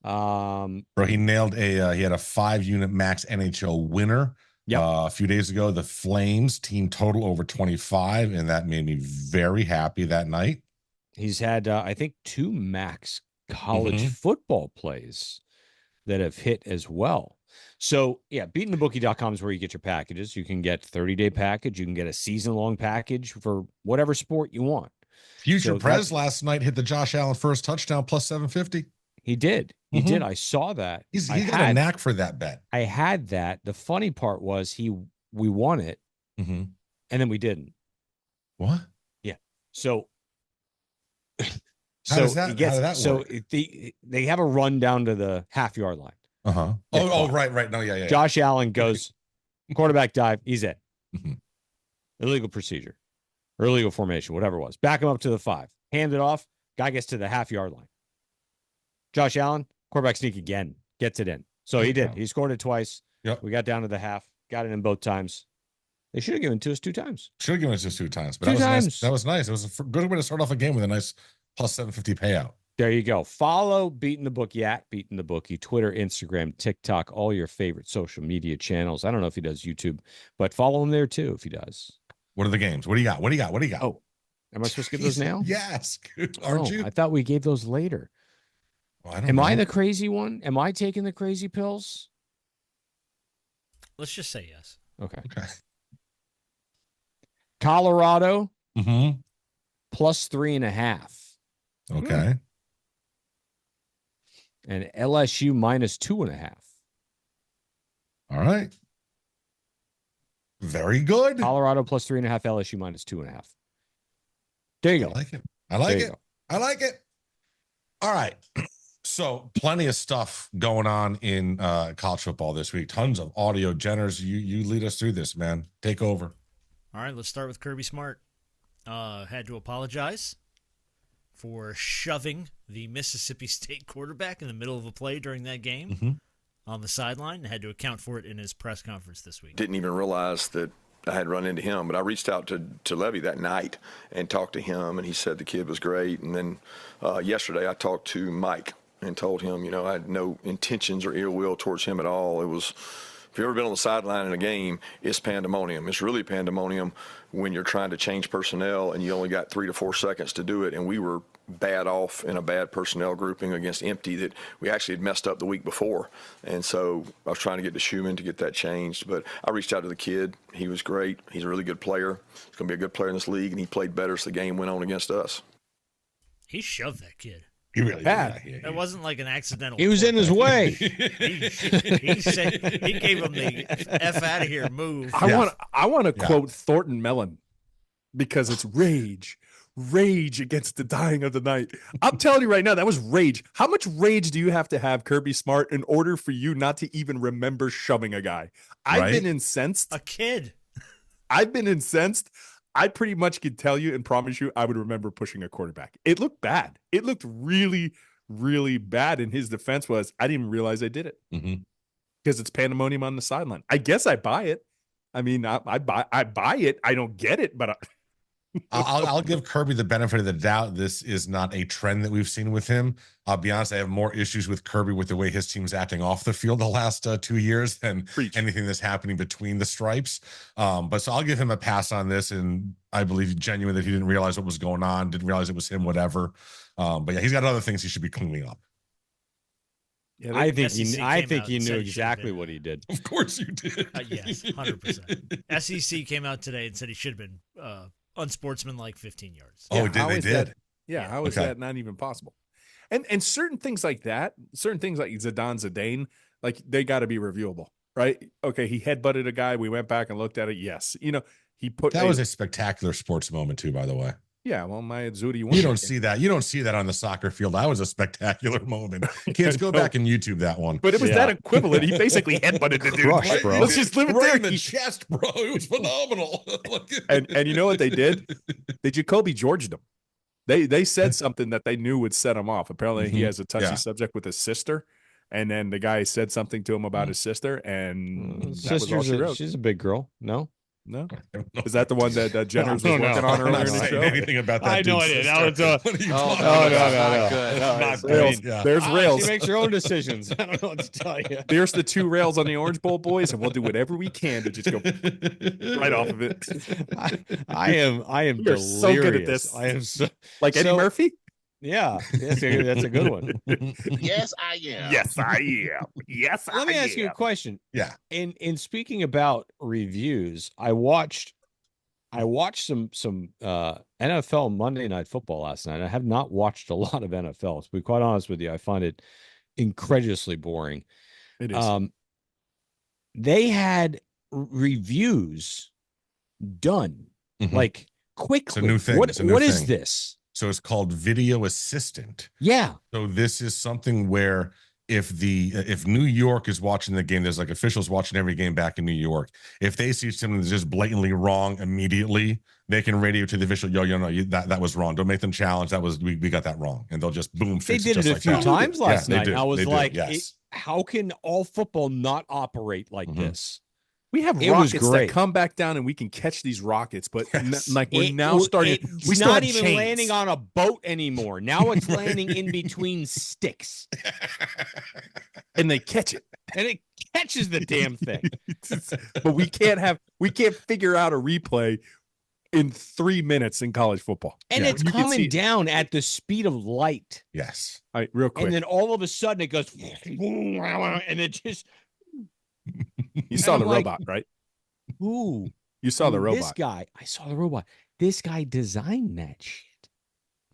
Bro, he nailed he had a 5-unit max NHL winner. Yep. A few days ago, the Flames team total over 25, and that made me very happy that night. He's had, I think, 2 max college football plays that have hit as well. So, yeah, beatingthebookie.com is where you get your packages. You can get 30-day package. You can get a season-long package for whatever sport you want. Future Prez last night hit the Josh Allen first touchdown plus 750. He did. He did. I saw that. He's got a knack for that bet. I had that. The funny part was we won it, and then we didn't. What? Yeah. So how does that work? So they have a run down to the half-yard line. Right. No, yeah. Josh Allen goes, quarterback dive. He's it. Illegal procedure or illegal formation, whatever it was. Back him up to the 5. Hand it off. Guy gets to the half-yard line. Josh Allen, quarterback sneak again, gets it in. So he did. He scored it twice. Yep. We got down to the half, got it in both times. They should have given it to us 2 times. Should have given it to us 2 times. But 2 times. That was nice. It was a good way to start off a game with a nice plus 750 payout. There you go. Follow Beating the Bookie at Beating the Bookie, Twitter, Instagram, TikTok, all your favorite social media channels. I don't know if he does YouTube, but follow him there too if he does. What are the games? What do you got? Oh, am I supposed to give those now? Yes. Aren't you? I thought we gave those later. Well, I Am I the crazy one? Am I taking the crazy pills? Let's just say yes. Okay. Colorado plus 3.5. Okay. And LSU minus 2.5. All right. Very good. Colorado plus 3.5, LSU minus 2.5. There you go. I like it. I like it. All right. So plenty of stuff going on in college football this week. Tons of audio. Jenners, you lead us through this, man. Take over. All right, let's start with Kirby Smart. Had to apologize for shoving the Mississippi State quarterback in the middle of a play during that game on the sideline, and had to account for it in his press conference this week. Didn't even realize that I had run into him, but I reached out to Levy that night and talked to him, and he said the kid was great. And then yesterday I talked to Mike and told him, I had no intentions or ill will towards him at all. It was, if you've ever been on the sideline in a game, it's pandemonium. It's really pandemonium when you're trying to change personnel and you only got 3 to 4 seconds to do it. And we were bad off in a bad personnel grouping against empty that we actually had messed up the week before. And so I was trying to get to Schumann to get that changed. But I reached out to the kid. He was great. He's a really good player. He's going to be a good player in this league, and he played better as the game went on against us. He shoved that kid. He really did. It wasn't like an accidental. He was in his way. he said he gave him the F out of here move. I want to quote Thornton Mellon, because it's rage against the dying of the night. I'm telling you right now, that was rage. How much rage do you have to have, Kirby Smart, in order for you not to even remember shoving a guy? I've been incensed. A kid. I've been incensed. I pretty much could tell you and promise you I would remember pushing a quarterback. It looked bad. It looked really, really bad. And his defense was, I didn't even realize I did it. because it's pandemonium on the sideline. I guess I buy it. I mean, I buy it. I don't get it, but I'll give Kirby the benefit of the doubt. This is not a trend that we've seen with him. I'll be honest, I have more issues with Kirby with the way his team's acting off the field the last 2 years than anything that's happening between the stripes. But so I'll give him a pass on this, and I believe genuinely that he didn't realize what was going on, didn't realize it was him, whatever. But yeah, he's got other things he should be cleaning up. Yeah, I think he knew exactly what he did. Of course you did. Yes, 100%. SEC came out today and said he should have been unsportsmanlike 15 yards. Oh, they did. How is that not even possible? And certain things like that, certain things like Zidane, like they got to be reviewable, right? Okay, he headbutted a guy. We went back and looked at it. Yes, he put that was a spectacular sports moment too, by the way. Yeah, well, my Zudi. You don't see that. You don't see that on the soccer field. That was a spectacular moment. Kids, go back and YouTube that one. But it was that equivalent. He basically headbutted the dude. Crush, bro. Let's just live it right there. in the chest, bro. It was phenomenal. and you know what they did? They Jacoby Georged him. They said something that they knew would set him off. Apparently, he has a touchy subject with his sister. And then the guy said something to him about his sister, and she's a big girl. No, is that the one that Jenner's was working on earlier in the show? Anything about that? I had no idea. That was no. There's rails. She makes her own decisions. I don't know what to tell you. There's the 2 rails on the Orange Bowl, boys, and we'll do whatever we can to just go right off of it. I am You're delirious. so good at this. I am so like Eddie Murphy. Yeah, that's a good one. Yes, I am. Yes, I am. Yes, Let me ask you a question. Yeah. In speaking about reviews, I watched some NFL Monday Night Football last night. I have not watched a lot of NFL. To be quite honest with you, I find it incredulously boring. It is. They had reviews done like quickly. It's a new thing. What is this? So it's called Video Assistant. Yeah. So this is something where if New York is watching the game, there's like officials watching every game back in New York. If they see something that's just blatantly wrong immediately, they can radio to the official, that was wrong. Don't make them challenge. That was we got that wrong, and they'll just boom. They fix did it a few times last night. I was like, how can all football not operate like this? We have rockets that come back down and we can catch these rockets, but we're now starting. It's not even landing on a boat anymore. Now it's landing in between sticks, and they catch it, and it catches the damn thing. But we can't figure out a replay in 3 minutes in college football, and it's coming down at the speed of light. Yes, all right, real quick, and then all of a sudden it goes, and it just. You saw the robot, right? Who? You saw the robot. This guy. I saw the robot. This guy designed that shit.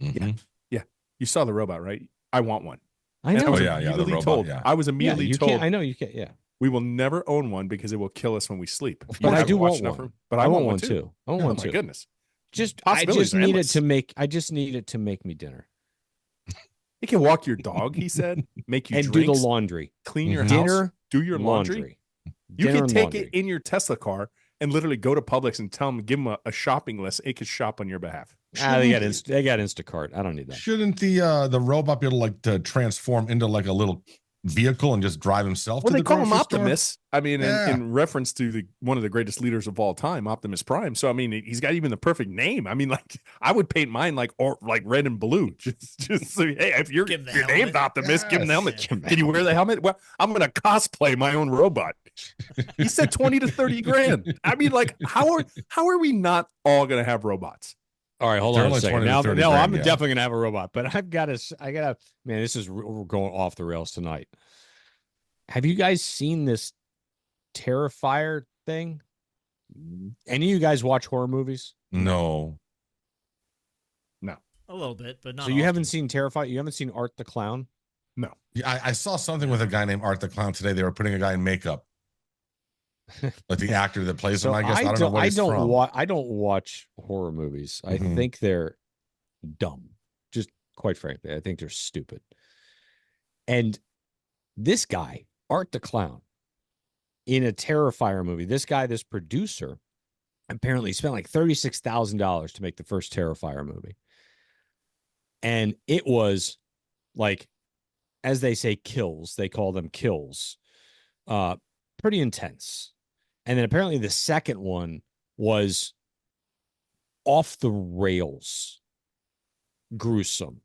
Mm-hmm. Yeah. You saw the robot, right? I want one. I know. The robot. I was immediately told. I know you can't. Yeah. We will never own one because it will kill us when we sleep. But I do want one. But I want one too. I want one too. My goodness. I just need it to make me dinner. It can walk your dog, he said. Make you and drinks, do the laundry. Clean your dinner, house. Do your laundry. You can take it in your Tesla car and literally go to Publix and tell them, give them a shopping list. It could shop on your behalf. They got Instacart. I don't need that. Shouldn't the robot be able to transform into like a little vehicle and just drive himself? Well, to they the call him grocery Optimus. Store? I mean, in reference to one of the greatest leaders of all time, Optimus Prime. So I mean, he's got even the perfect name. I mean, like I would paint mine like red and blue. Just so, hey, if your name's Optimus, give him the helmet. Can you wear the helmet? Well, I'm gonna cosplay my own robot. He said 20 to 30 grand. I mean, like how are we not all gonna have robots? All right, hold on a second. Now, I'm definitely gonna have a robot, but I gotta. Man, we're going off the rails tonight. Have you guys seen this Terrifier thing? Any of you guys watch horror movies? No. A little bit, but not. So you haven't seen Terrifier? You haven't seen Art the Clown? No. Yeah, I saw something with a guy named Art the Clown today. They were putting a guy in makeup, like the actor that plays him. I guess I don't know where he's from. I don't watch horror movies. I think they're dumb. Just quite frankly, I think they're stupid. And this guy, Art the Clown, in a Terrifier movie, this producer, apparently spent like $36,000 to make the first Terrifier movie. And it was like, as they say, kills. They call them kills. pretty intense. And then apparently the second one was off the rails, gruesome.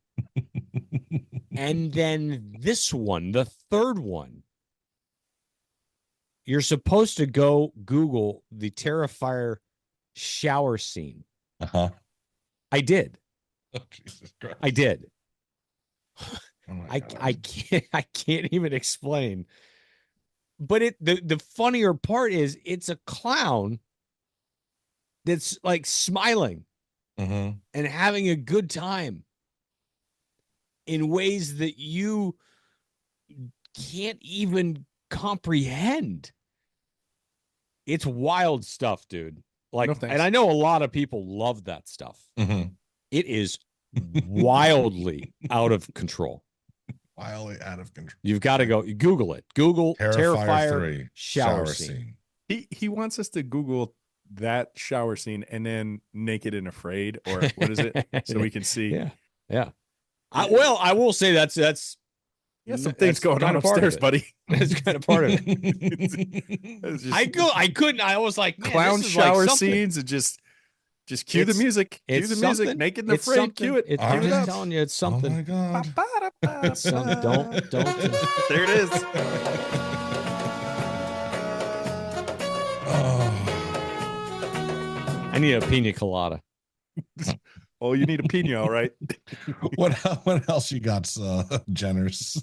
And then this one, the third one, you're supposed to go Google the Terrifier shower scene. Uh-huh. I did. Oh, Jesus Christ. I did. Oh I can't even explain. But the funnier part is it's a clown that's like smiling Mhm. and having a good time in ways that you can't even comprehend. It's wild stuff, dude. Like, No, thanks. and I know a lot of people love that stuff. Mhm. It is wildly out of control. Wildly out of control. You've got to go Google it. Google Terrifier 3 shower scene. He wants us to Google that shower scene and then Naked and Afraid, or what is it? So we can see. Yeah. I will say that's Yeah, some things going on kind of part of upstairs, it. buddy. That's kind of part of it. It's just I couldn't. I was like, man, clown this is like shower something. scenes and just cue the music. Cue It's the music. something. Naked and It's Afraid. something. Cue it. It's, All I'm right. just telling you, it's Oh something. my God. It's something. Don't. There it is. Oh. I need a pina colada. Oh, you need a pina, all right? What else you got, Jenners?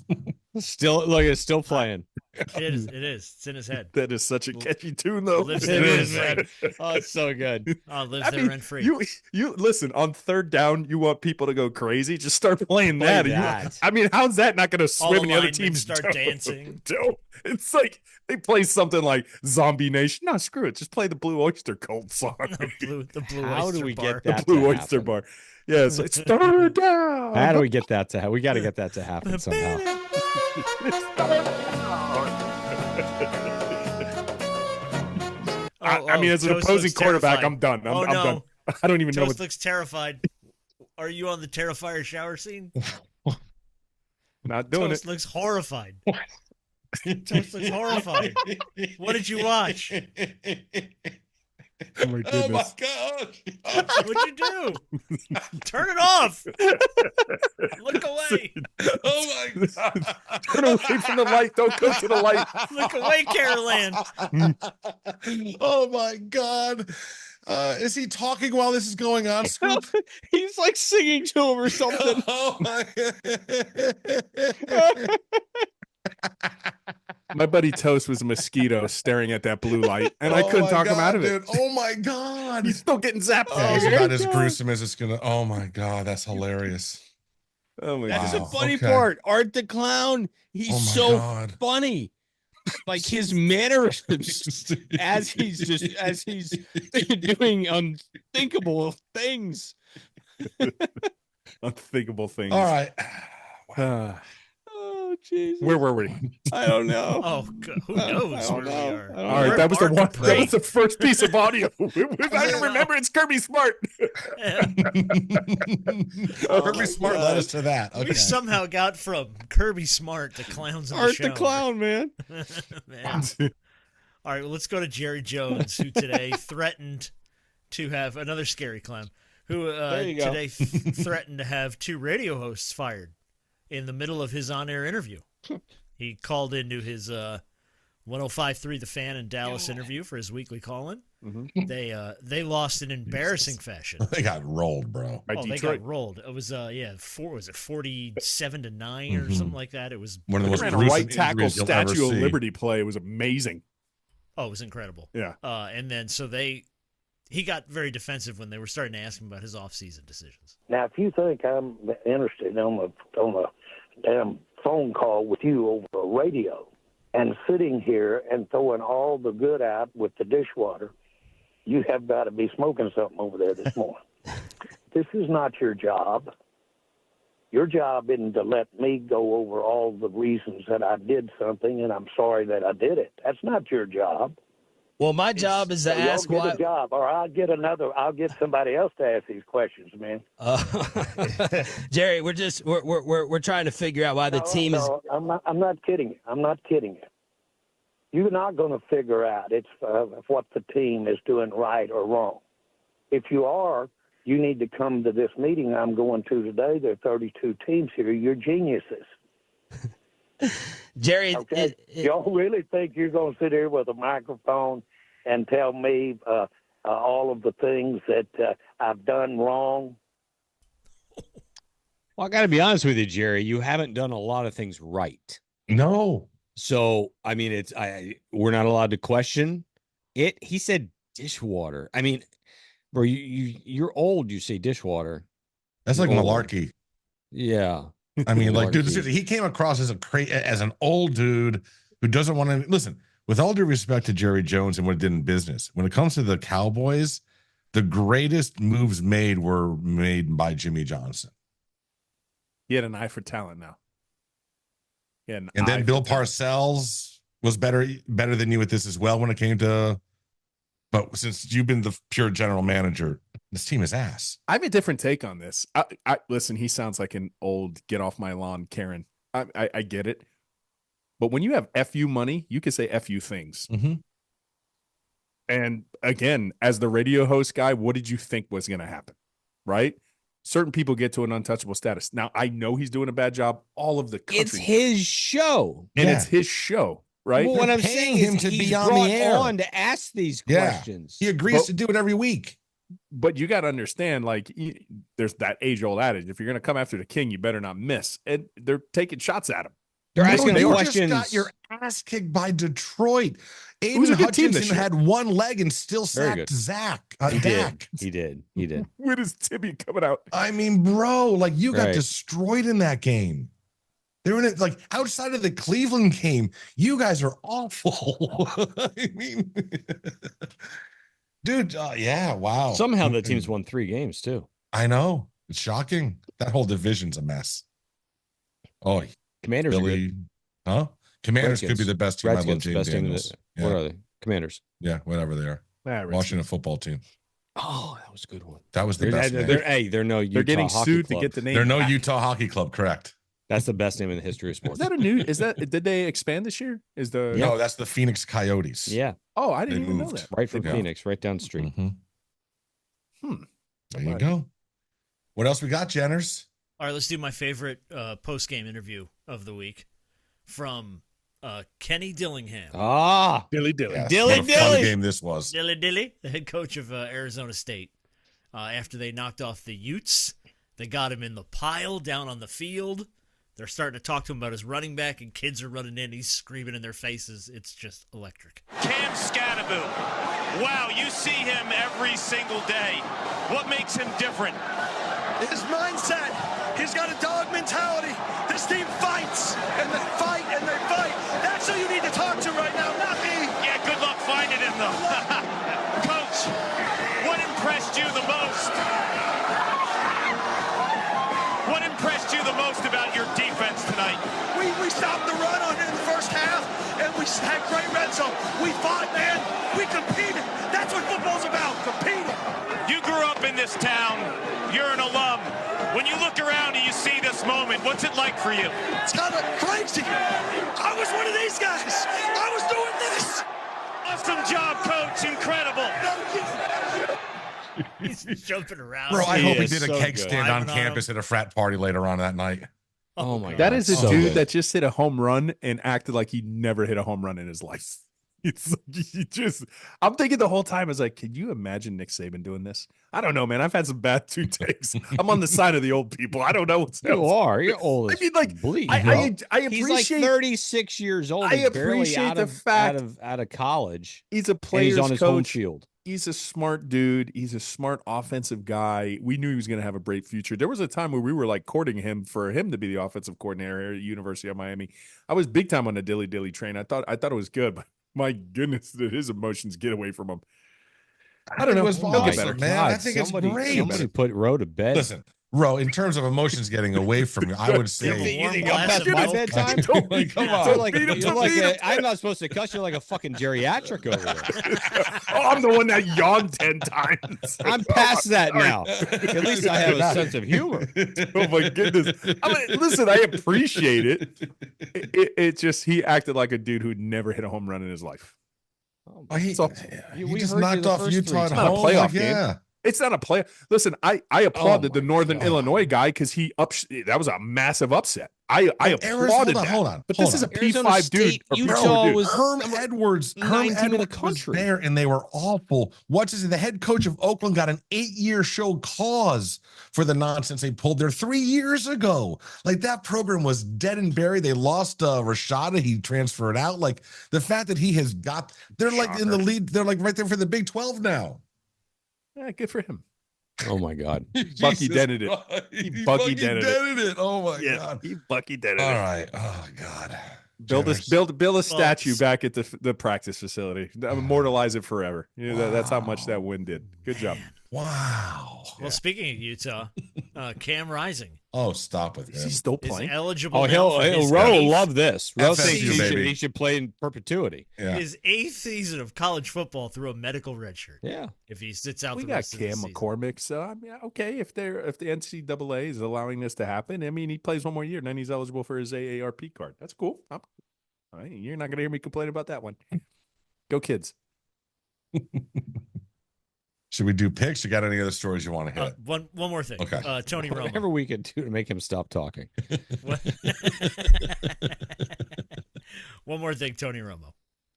Still, look, it's still playing. It is. It's in his head. That is such a catchy tune, though. Lives It there is, rent man. Oh, it's so good. Oh, lives I there mean, rent free. you listen, on third down, you want people to go crazy, just start playing Play that. that. I mean, how's that not going to All swim the in the other linemen team's start dough? dancing. It's like they play something like Zombie Nation. No, screw it. Just play the Blue Oyster Cult song. the blue How oyster do we bar. get that? The Blue to Oyster happen? Bar. Yeah, it's like third down. How do we get that to happen? We got to get that to happen somehow. I mean, as an Toast opposing looks quarterback, terrified. I'm done. I'm no. done. I don't even know Toast what. looks terrified. Are you on the Terrifier shower scene? Not doing Toast it. looks horrified. Toast looks horrified. What did you watch? Oh my Oh my goodness. God. What'd you do? Turn it off. Look away. Oh my God. Turn away from the light. Don't go to the light. Look away, Caroline. Oh my God. Is he talking while this is going on, Scoop? He's like singing to him or something. Oh my. My buddy Toast was a mosquito staring at that blue light, and I Oh couldn't my talk him God, out of it. dude. Oh my God. He's still getting zapped. That is Oh, about my as God. gruesome as it's gonna. Oh my God, that's hilarious. Oh my That's god. the funny okay. part. Art the Clown. He's Oh my so God. funny. Like his mannerisms as he's doing unthinkable things. Unthinkable things. All right. Oh, Jesus. Where were we? I don't know. Oh, who knows I where don't we know. are? I don't All right, We're that was the Art one. Dupree. That was the first piece of audio. I don't remember. It's Kirby Smart. Kirby Smart led us to that. Okay. We somehow got from Kirby Smart to clowns in the Art shower. the Clown, man. Man. All right, well, let's go to Jerry Jones, who today threatened to have another scary clown, who you go. today threatened to have 2 radio hosts fired in the middle of his on-air interview. He called into his 105.3 The Fan in Dallas interview for his weekly call-in. Mhm. They lost in embarrassing fashion. They got rolled, bro. By Oh, they Detroit. got rolled. It was 47-9 or something like that. It was One of the most Ran a gruesome right tackle injuries you'll ever Statue of see. Liberty play. It was amazing. Oh, it was incredible. Yeah. And then so he got very defensive when they were starting to ask him about his off-season decisions. Now, if you think I'm interested on a damn phone call with you over a radio and sitting here and throwing all the good out with the dishwater, you have got to be smoking something over there this morning. This is not your job. Your job isn't to let me go over all the reasons that I did something and I'm sorry that I did it. That's not your job. Well, my job is to So y'all ask get why. a job, or I'll get somebody else to ask these questions, man. Jerry, we're trying to figure out why the team is. I'm not kidding you. I'm not kidding you. you're not going to figure out what the team is doing right or wrong. If you are, you need to come to this meeting I'm going to today. There are 32 teams here. You're geniuses. Jerry, okay? Y'all really think you're going to sit here with a microphone and tell me all of the things that I've done wrong? Well, I got to be honest with you, Jerry. You haven't done a lot of things right. No. So, I mean, we're not allowed to question it. He said dishwater. I mean, bro, you're old. You say dishwater. That's like old. malarkey. Yeah. I mean, like, dude, he came across as an old dude who doesn't want to listen. With all due respect to Jerry Jones and what he did in business, when it comes to the Cowboys, the greatest moves made were made by Jimmy Johnson. He had an eye for talent now. And then Bill Parcells was better than you at this as well when it came to. But since you've been the pure general manager, this team is ass. I have a different take on this. I listen, he sounds like an old get off my lawn Karen. I get it. But when you have FU money, you can say FU things. Mm-hmm. And again, as the radio host guy, what did you think was going to happen? Right? Certain people get to an untouchable status. Now, I know he's doing a bad job. All of the country. It's his show. And it's his show, right? Well, what I'm saying him is to he's be on brought the air on to ask these questions. He agrees to do it every week. But you got to understand, like, there's that age-old adage. If you're going to come after the king, you better not miss. And they're taking shots at him. They're asking you questions. Just got your ass kicked by Detroit. was a Aiden good team this Hutchinson year. had one leg and still Very sacked good. Dak. He did. When is Timmy coming out? I mean, bro, like you got Right. destroyed in that game. They were in it, like outside of the Cleveland game. You guys are awful. I mean, dude, yeah, wow. Somehow the team's won 3 games too. I know. It's shocking. That whole division's a mess. Oh, Commanders are Billy, good. huh? Commanders could be the best team. Redskins, I love best James team. Daniels. What are they? Commanders. Yeah, whatever they are. Washington football team. Oh, that was a good one. That was the best name. They're no Utah They're getting Hockey sued Club. to get the name. They're no back. Utah Hockey Club, correct? That's the best name in the history of Is sports. that a new? Did they expand this year? No, that's the Phoenix Coyotes. Yeah, Oh, I didn't They even know moved. that. right from Yeah. Phoenix, right down the street. Mhm. There you go. What else we got, Jenners? All right, let's do my favorite post-game interview of the week from Kenny Dillingham. Ah, Dilly Dilly. Yes, Dilly what a fun Dilly. game this was. Dilly, the head coach of Arizona State. After they knocked off the Utes, they got him in the pile down on the field. They're starting to talk to him about his running back, and kids are running in. He's screaming in their faces. It's just electric. Cam Scatterboot. Wow, you see him every single day. What makes him different? His mindset. He's got a dog mentality. This team fights, and they fight, and they fight. That's who you need to talk to right now, not me. Yeah, good luck finding him, though. Coach, what impressed you the most? What impressed you the most about your defense tonight? We stopped the run on in the first half, and we had great red zone. We fought, man. We competed. That's what football's about, competing. You grew up in this town. You're an alum. When you look around and you see this moment, what's it like for you? It's kind of crazy. I was one of these guys. I was doing this. Awesome job, Coach. Incredible. He's jumping around. Bro, I hope he is did a so keg good. stand on Climbing on campus at a frat party later on that night. Oh my God. That is a so dude good. that just hit a home run and acted like he never hit a home run in his life. It's like he just. I'm thinking the whole time, I was like, can you imagine Nick Saban doing this? I don't know, man. I've had some bad two takes. I'm on the side of the old people. I don't know what's You are. You're old. I mean, like, bleed. I appreciate. He's like 36 years old. I He's barely appreciate out the of, fact out of college. He's a And player's he's on his home coach. field. He's a smart dude. He's a smart offensive guy. We knew he was going to have a great future. There was a time where we were like courting him for him to be the offensive coordinator at University of Miami. I was big time on the dilly train. I thought it was good, but my goodness, did his emotions get away from him. I don't know. It was He'll get awesome, better. man. I think it's great. Somebody put Roe to bed. Listen, Ro, in terms of emotions getting away from you, I would say You think I'm past my bedtime? Like, come on. I'm not supposed to cuss. You're like a fucking geriatric over there. I'm the one that yawned 10 times. I'm past that now. At least I have a sense of humor. Oh my goodness! I mean, listen, I appreciate it. It just he acted like a dude who'd never hit a home run in his life. He We just heard you knocked the off first Utah three at It's not a home. playoff Like, game. yeah. It's not a play. Listen, I applauded the Northern God. Illinois guy because that was a massive upset. I Arizona, applauded that. hold on, But hold this is a on. Arizona P5 dude. State, or Utah P4 dude. was Herm Edwards 19 in the was country. there, and they were awful. What's his? The head coach of Oakland got an 8-year show cause for the nonsense they pulled there 3 years ago. Like, that program was dead and buried. They lost Rashada. He transferred out. Like, the fact that he has got, they're like in the lead. They're like right there for the Big 12 now. Yeah, good for him. Oh my God. Bucky dented it. He Bucky dented it. Oh my Yeah, God. he Bucky dented All it. right. Oh God. Build a statue back at the practice facility. Oh. Immortalize it forever. That's how much that win did. Good job. Wow. Well, speaking of Utah, Cam Rising Oh, stop with Is him. he still is playing? eligible. Oh, now for his Ro will eighth- love this. Ro FSU, thinks baby. he should play in perpetuity. Yeah. his 8th season of college football through a medical redshirt. Yeah. If he sits out We the got rest of the Cam season. McCormick, so I mean, okay, if the NCAA is allowing this to happen, I mean, he plays one more year, and then he's eligible for his AARP card. That's cool. All right, you're not gonna hear me complain about that one. Go Kids. Should we do picks? You got any other stories you want to hit? One more thing. Okay. Tony Romo. Whatever we can do to make him stop talking. One more thing, Tony Romo.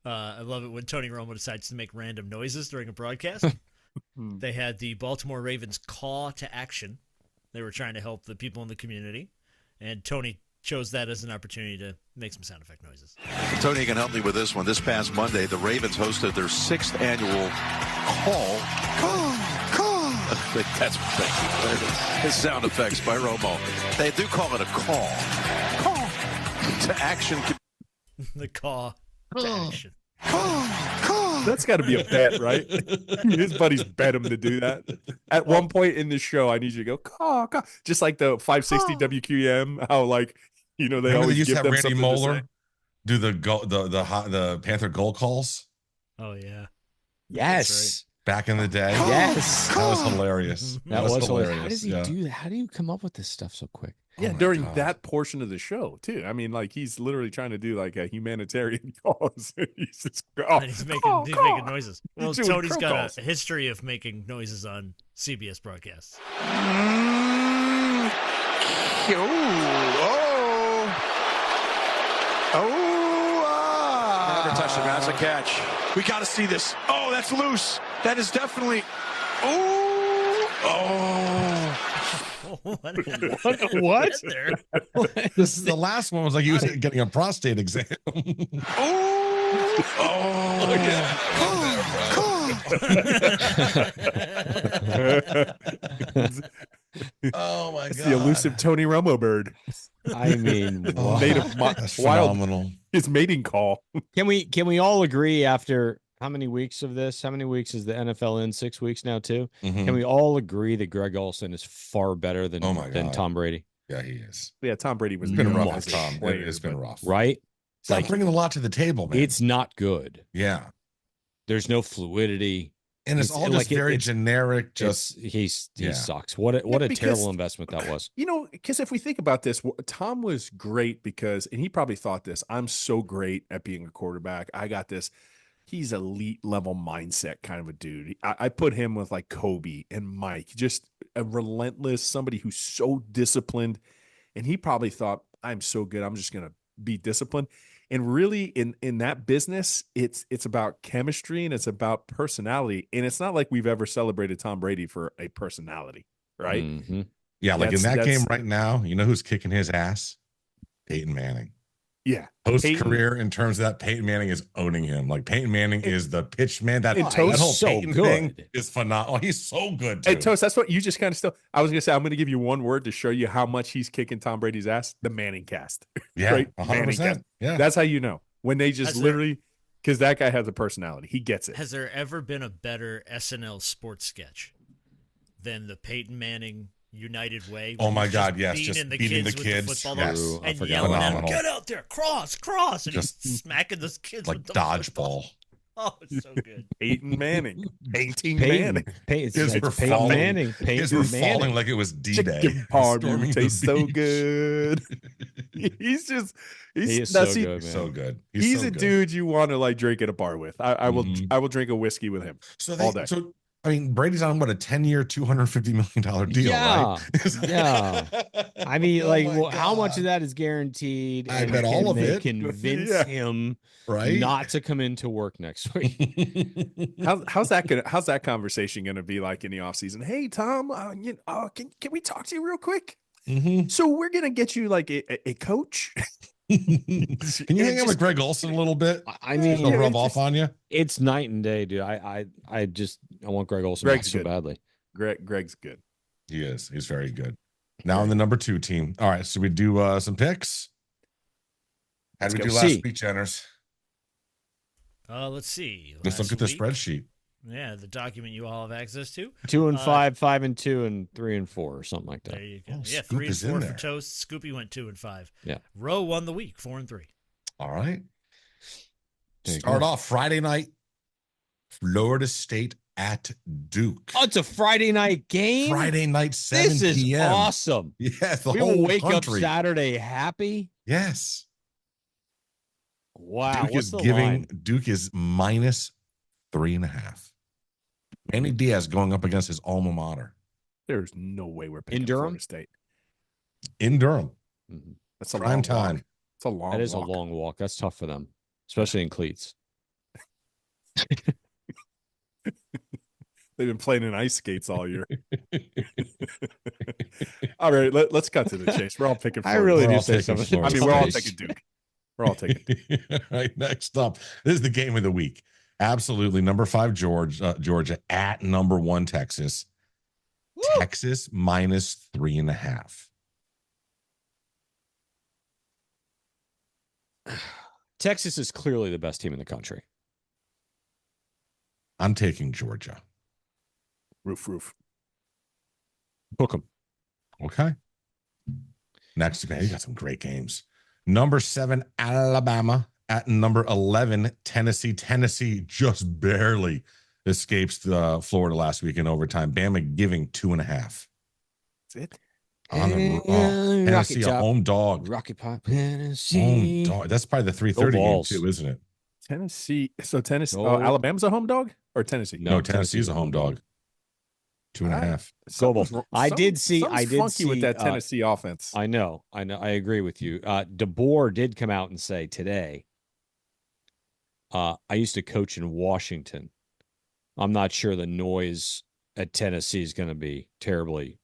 I love it when Tony Romo decides to make random noises during a broadcast. They had the Baltimore Ravens call to action. They were trying to help the people in the community, and Tony chose that as an opportunity to make some sound effect noises. Tony can help me with this one. This past Monday, the Ravens hosted their 6th annual call. That's the sound effects by Romo. They do call it a call to action. The call to action. That's got to be a bet, right? His buddies bet him to do that. At one point in the show, I need you to go caw, caw. Just like the 560 WQM. How they Remember always they used give to have them Randy something Moeller to say? do the Panther goal calls Oh, yeah. Yes. back in the day. Yes. That was hilarious. That was hilarious. How hilarious. does he Yeah. do that? How do you come up with this stuff so quick? Yeah, Oh my during God. that portion of the show too. I mean, like he's literally trying to do like a humanitarian cause. He's just And he's making noises. Well, He's doing Tony's crow got calls. a history of making noises on CBS broadcasts. Never touched him. That's a catch. We got to see this. Oh, that's loose. That is definitely. What? There? This is the last one. Was like he was getting a prostate exam. Oh my It's God. the elusive Tony Romo bird. I mean, what? Made of That's wild. phenomenal. His mating call. Can we all agree after how many weeks of this? How many weeks is the NFL in? 6 weeks now, too. Mhm. Can we all agree that Greg Olsen is far better than Oh my than God. Tom Brady? Yeah, he is. Yeah, Tom Brady was It's been good rough, as a Tom. player, It's been but- rough. Right? It's not Like, bringing a lot to the table, man. it's not good. Yeah. There's no fluidity. And it's all just very generic. Just he Yeah. sucks. What a because- terrible investment that was. Because if we think about this, Tom was great because, and he probably thought this, I'm so great at being a quarterback. I got this. He's elite level mindset kind of a dude. I put him with like Kobe and Mike, just a relentless, somebody who's so disciplined. And he probably thought, I'm so good, I'm just going to be disciplined. And really in that business, it's about chemistry and it's about personality. And it's not like we've ever celebrated Tom Brady for a personality, right? Mhm. yeah, like in That's- that game that's- right now, you know who's kicking his ass? Peyton Manning. Yeah. Post Peyton- career, in terms of that, Peyton Manning is owning him. Like Peyton Manning is the pitch man. That, And that Toast- whole so Peyton good. thing is phenomenal. Oh, he's so good. Too. Hey, Toast, that's what you just kind of still. I was going to say, I'm going to give you one word to show you how much he's kicking Tom Brady's ass. The Manning cast. Yeah, Right? 100%. Manning cast. Yeah. That's how you know. When they just Has there- literally, because that guy has a personality. He gets it. Has there ever been a better SNL sports sketch than the Peyton Manning, United way. Oh my He's God, just yes, just beating the kids with the football Yes. Ooh, I and forgot. yelling at them, Phenomenal. "Get out there, cross!" And Just he's smacking those kids like with the dodgeball. football. Oh, it's so good. Peyton Manning. Painting Peyton, Manning. Kids Kids were Peyton falling. Manning. Kids Peyton were falling Manning. like it was D-Day. Chicken parm Storming the tastes so beach. good. he's He is now so see, good, man. So good. He's so a good. dude you want to like drink at a bar with. I will Mhm. I will drink a whiskey with him all day. So I mean, Brady's on what, a 10-year, $250 million deal, Yeah, right? yeah. I mean, Oh like, my well, how much God. of that is guaranteed? I and bet all can of they it. convince Yeah. him Right? not to come into work next week? How's that conversation gonna be like in the offseason? Hey Tom, can we talk to you real quick? Mhm. So we're gonna get you like a coach. Can you hang out with Greg Olson a little bit? I mean, He'll rub off on you. it's night and day, dude. I want Greg Olson Greg's back so good. badly. Greg's good. He is. He's very good. Now on the number 2 team. All right, so we do some picks. How did we Let's do go. last C. week, Jenners? Let's see. Let's look Last at the week- spreadsheet. Yeah, the document you all have access to. 2 and 5, 5 and 2, and 3 and 4, or something like There that. you go. Oh, Yeah, Scoop 3 and is in 4 for there. Toast. Scoopy went 2 and 5. Yeah. Rowe won the week, 4 and 3. All right. There you Start go. off Friday night. Florida State at Duke. Oh, it's a Friday night game. Friday night, 7 This is p.m. awesome. Yes, the We whole will wake country. up Saturday happy. Yes. Wow, Duke what's is the giving line? Duke is minus 3.5. Manny Diaz going up against his alma mater There's no way we're picking Durham? Florida State. in Durham. Mhm. That's a Prime long time. walk. It's a long. That is walk. a long walk. That's tough for them, especially in cleats. They've been playing in ice skates all year. All right, let's cut to the chase. We're all picking. I Florida. really We're do all say taking something. I Florida mean, we're all State. taking Duke. We're all taking. All right, next up. This is the game of the week. Absolutely. Number 5, Georgia at number 1, Texas. Texas minus 3.5. Texas is clearly the best team in the country. I'm taking Georgia. Roof. Book them. Okay. Next, man, you got some great games. Number 7, Alabama at number 11, Tennessee. Tennessee just barely escapes Florida last week in overtime. Bama giving 2.5. That's it. On the Rocky Tennessee, a Top. home dog. Rocky Pop, Home Tennessee. dog. That's probably the 3:30 game Balls. too, isn't it? Tennessee. So Tennessee. No. Alabama's a home dog or Tennessee? No, Tennessee's a home dog. 2.5. Global. Something's- I did see. something's I did funky see with that Tennessee offense. I know. I agree with you. DeBoer did come out and say today. I used to coach in Washington. I'm not sure the noise at Tennessee is going to be terribly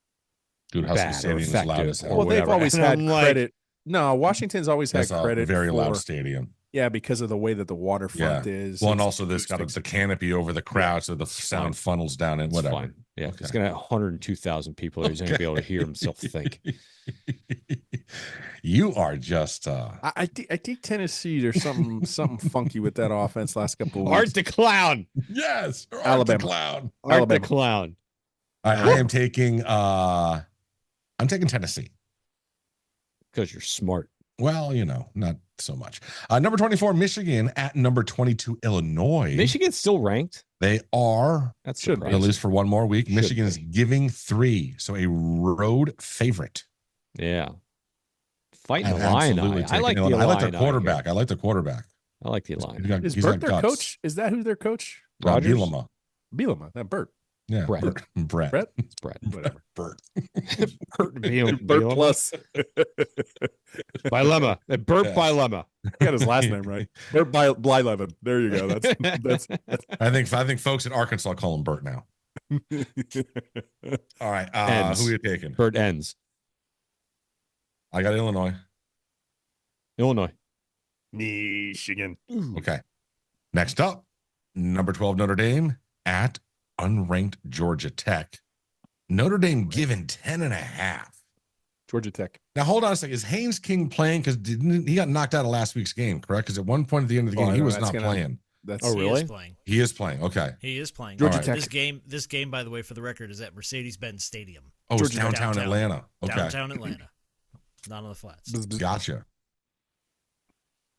Dude, Husky bad or Stadium is loud effective as hell. or Well, they've whatever. always And had I'm like, credit. No, Washington's always had That's a credit. very loud for- stadium. Yeah, because of the way that the waterfront is. Well, and It's also this got acoustic. the canopy over the crowd, so the sound funnels down and It's whatever. fine. Yeah, Okay. it's going to have 102,000 people there. He's not going to be able to hear himself think. You are just I think Tennessee. There's something funky with that offense last couple of Art weeks. the Clown. yes, Art the Alabama. Clown. Art Alabama. the Clown. I am taking I'm taking Tennessee. Because you're smart. Well, not so much. Number 24, Michigan at number 22, Illinois. Michigan's still ranked. They are That's Should be. at surprising. least for one more week. Should Michigan is be. giving 3, so a road favorite. Yeah. Fighting I'm the line. absolutely I like the taking Illinois. I like Illini their quarterback. I like the quarterback. I like the line. He's got, Is he's Burt got their guts. coach? Is that who their coach? Rogers? Bielema. Bielema. That Burt. Yeah, Brett. Brett. Brett? It's Brett. Whatever. Burt. Burt Burt plus. Bilemma. Burt Yes. Bilemma. Got his last name right. Burt Blyleven. There you go. That's I think folks in Arkansas call him Burt now. All right. Ends. Who are you taking? Burt ends. I got Illinois. Illinois. Michigan. Okay. Next up, number 12, Notre Dame at unranked Georgia Tech. Notre Dame given 10.5. Georgia Tech. Now, hold on a second. Is Haynes King playing? Because he got knocked out of last week's game, correct? Because at one point at the end of the game, I he know, was that's not gonna- playing. That's Oh, He really? is playing. He is playing. Okay. He is playing. Georgia All Tech. This game, by the way, for the record, is at Mercedes-Benz Stadium. Oh, it's downtown Atlanta. Okay. Downtown Atlanta. Not on the flats. Gotcha.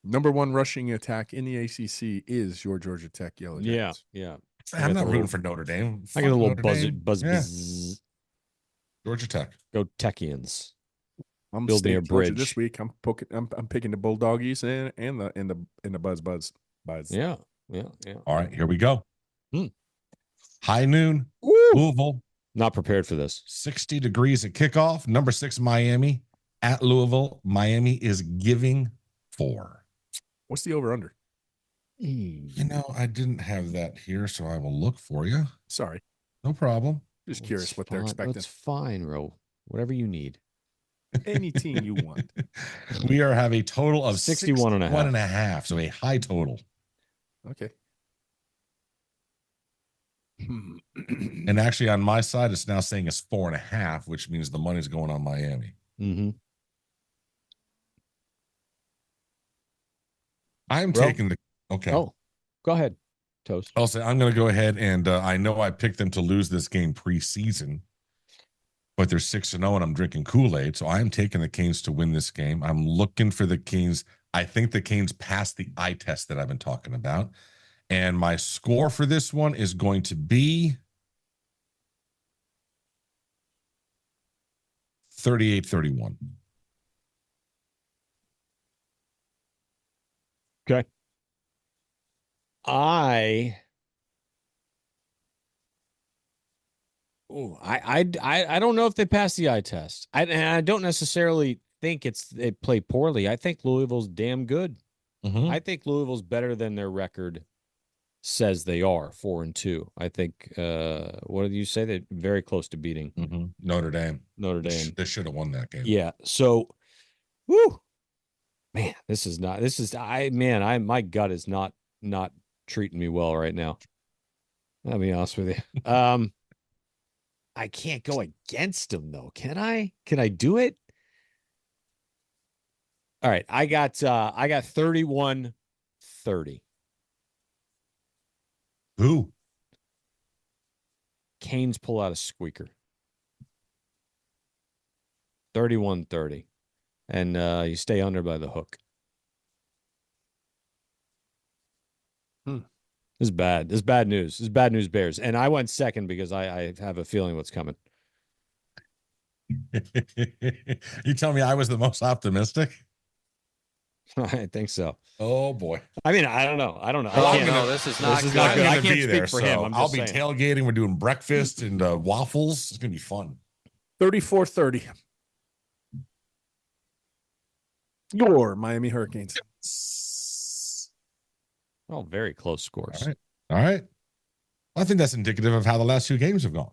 Number one rushing attack in the ACC is your Georgia Tech Yellow Jackets. Yeah. I'm not rooting for Notre Dame. I get a little Notre buzz. Georgia Tech. Go Techians. I'm Build me a Georgia bridge this week. I'm picking the Bulldoggies and the Buzz. Yeah. All right, here we go. Hmm. High noon, Louisville. Not prepared for this. 60 degrees at kickoff. Number 6, Miami at Louisville. Miami is giving 4. What's the over/under? You know, I didn't have that here, so I will look for you. Sorry. No problem. Just curious what they're expecting. That's fine, Ro. Whatever you need. Any team you want. We have a total of 61 and a half. So a high total. Okay. And actually on my side, it's now saying it's 4.5, which means the money's going on Miami. Mm-hmm. I'm taking the okay. Oh, go ahead, Toast. I'll say I'm going to go ahead and I know I picked them to lose this game preseason, but they're 6-0 and I'm drinking Kool-Aid, so I'm taking the Canes to win this game. I'm looking for the Canes. I think the Canes passed the eye test that I've been talking about, and my score for this one is going to be 38-31. Okay. I don't know if they passed the eye test. I don't necessarily think they play poorly. I think Louisville's damn good. Mm-hmm. I think Louisville's better than their record says they are, 4-2. I think what did you say? They're very close to beating Notre Dame. They should have won that game. Yeah. So man, my gut is not treating me well right now. I'll be honest with you. I can't go against them though. Can I? Can I do it? All right. I got 31-30. Who? Canes pull out a squeaker. 31-30. And you stay under by the hook. This is bad. This is bad news. This is bad news, Bears. And I went second because I have a feeling what's coming. You tell me I was the most optimistic? I think so. Oh, boy. I mean, I don't know. No, this is not good. I can't be speak there, for so him. I'll be tailgating. We're doing breakfast and waffles. It's going to be fun. 34-30. Your Miami Hurricanes. Oh, very close scores. All right. I think that's indicative of how the last 2 games have gone.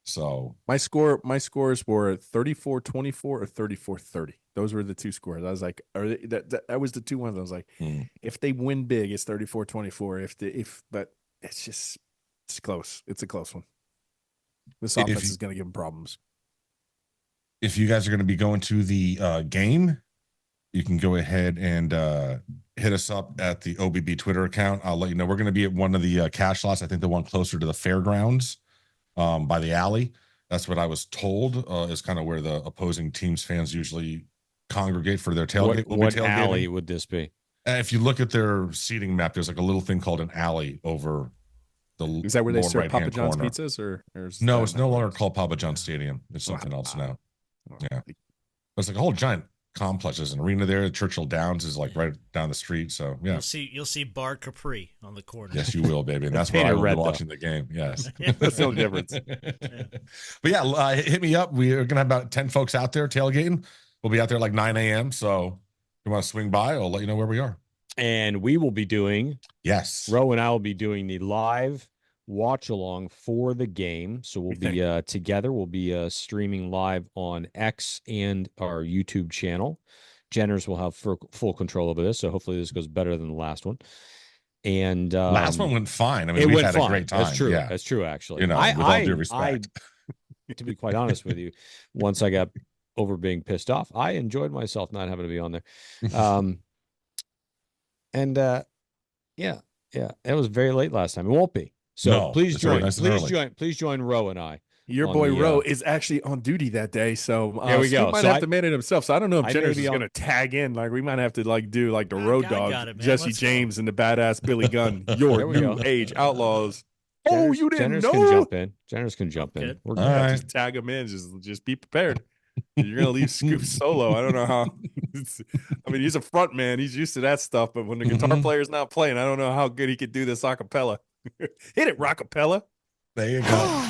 So my scores were 34-24 or 34-30. Those were the 2 scores. I was like, that was the 2 ones. I was like, if they win big, it's 34-24. But it's close. It's a close one. This offense is going to give them problems. If you guys are going to be going to the game, you can go ahead and hit us up at the OBB Twitter account. I'll let you know. We're going to be at one of the cash lots. I think the one closer to the fairgrounds by the alley. That's what I was told is kind of where the opposing teams fans usually congregate for their tailgate. What alley would this be? If you look at their seating map, there's like a little thing called an alley over the Is that where they serve right-hand Papa John's corner. pizzas? Or No, it's no longer called Papa John's Stadium. It's something else now. Yeah. It's like a whole giant complex. There's an arena there. Churchill Downs is like right down the street. So yeah. You'll see Bar Capri on the corner. Yes, you will, baby. And that's why I will be watching the game. Yes. That's the only difference. But yeah, hit me up. We're gonna have about 10 folks out there tailgating. We'll be out there like 9 a.m. So if you want to swing by, I'll let you know where we are. And we will be doing Ro and I will be doing the live watch along for the game. So we'll be together. We'll be streaming live on X and our YouTube channel. Jenners will have full control over this. So hopefully this goes better than the last one. And last one went fine. I mean, we had a great time. That's true. Yeah. That's true. Actually, with all due respect. To be quite honest with you, once I got over being pissed off, I enjoyed myself not having to be on there. It was very late last time. It won't be. So please join. Please join Ro and I Your boy Rowe is actually on duty that day, so there we go. Might have to man it himself. So I don't know if Jenners is going to tag in. Like we might have to do the road dog, Jesse James and the badass Billy Gunn. Your new age outlaws. Jenners, you didn't know? Can jump in. Jenners can jump in. We're good. Right. Just tag him in. Just be prepared. You're gonna leave Scoop solo. I don't know how. I mean, he's a front man. He's used to that stuff. But when the guitar player's not playing, I don't know how good he could do this acapella. Hit it, rockapella. There you go.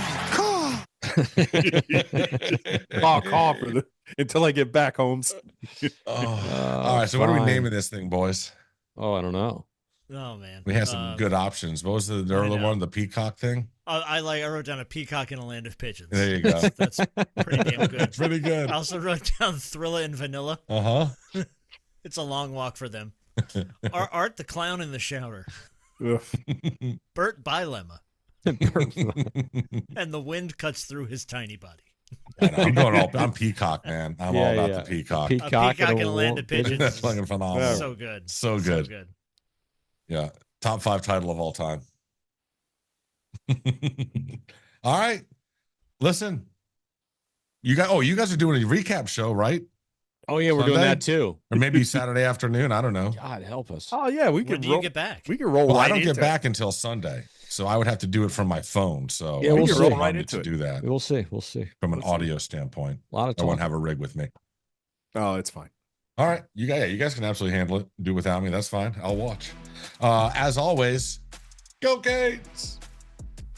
Call until I get back, Holmes. All right. So what are we naming this thing, boys? Oh, I don't know. Oh man, we have some good options. What was the earlier one? The Peacock thing. I wrote down a peacock in a land of pigeons. There you go. That's pretty damn good. Pretty good. I also wrote down Thrilla and Vanilla. It's a long walk for them. Art the clown in the shower. Bert Bilemma. And the wind cuts through his tiny body. I'm Peacock, man. I'm all about the Peacock. Peacock in a land of pigeons. That's fucking phenomenal. So good. So good. Yeah. Top 5 title of all time. All right. Listen. You guys are doing a recap show, right? Oh yeah, we're Sunday? doing that too. Or maybe Saturday afternoon. I don't know. God help us. Oh yeah, we when could do you get back? We can roll. Well, right I don't get into back until Sunday, so I would have to do it from my phone. So yeah, we'll roll right into do that. We'll see. We'll see. From an audio standpoint, a lot of I won't have a rig with me. Oh, it's fine. All right, you guys can absolutely handle it. Do without me. That's fine. I'll watch. As always, go Canes.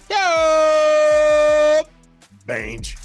Go Bange.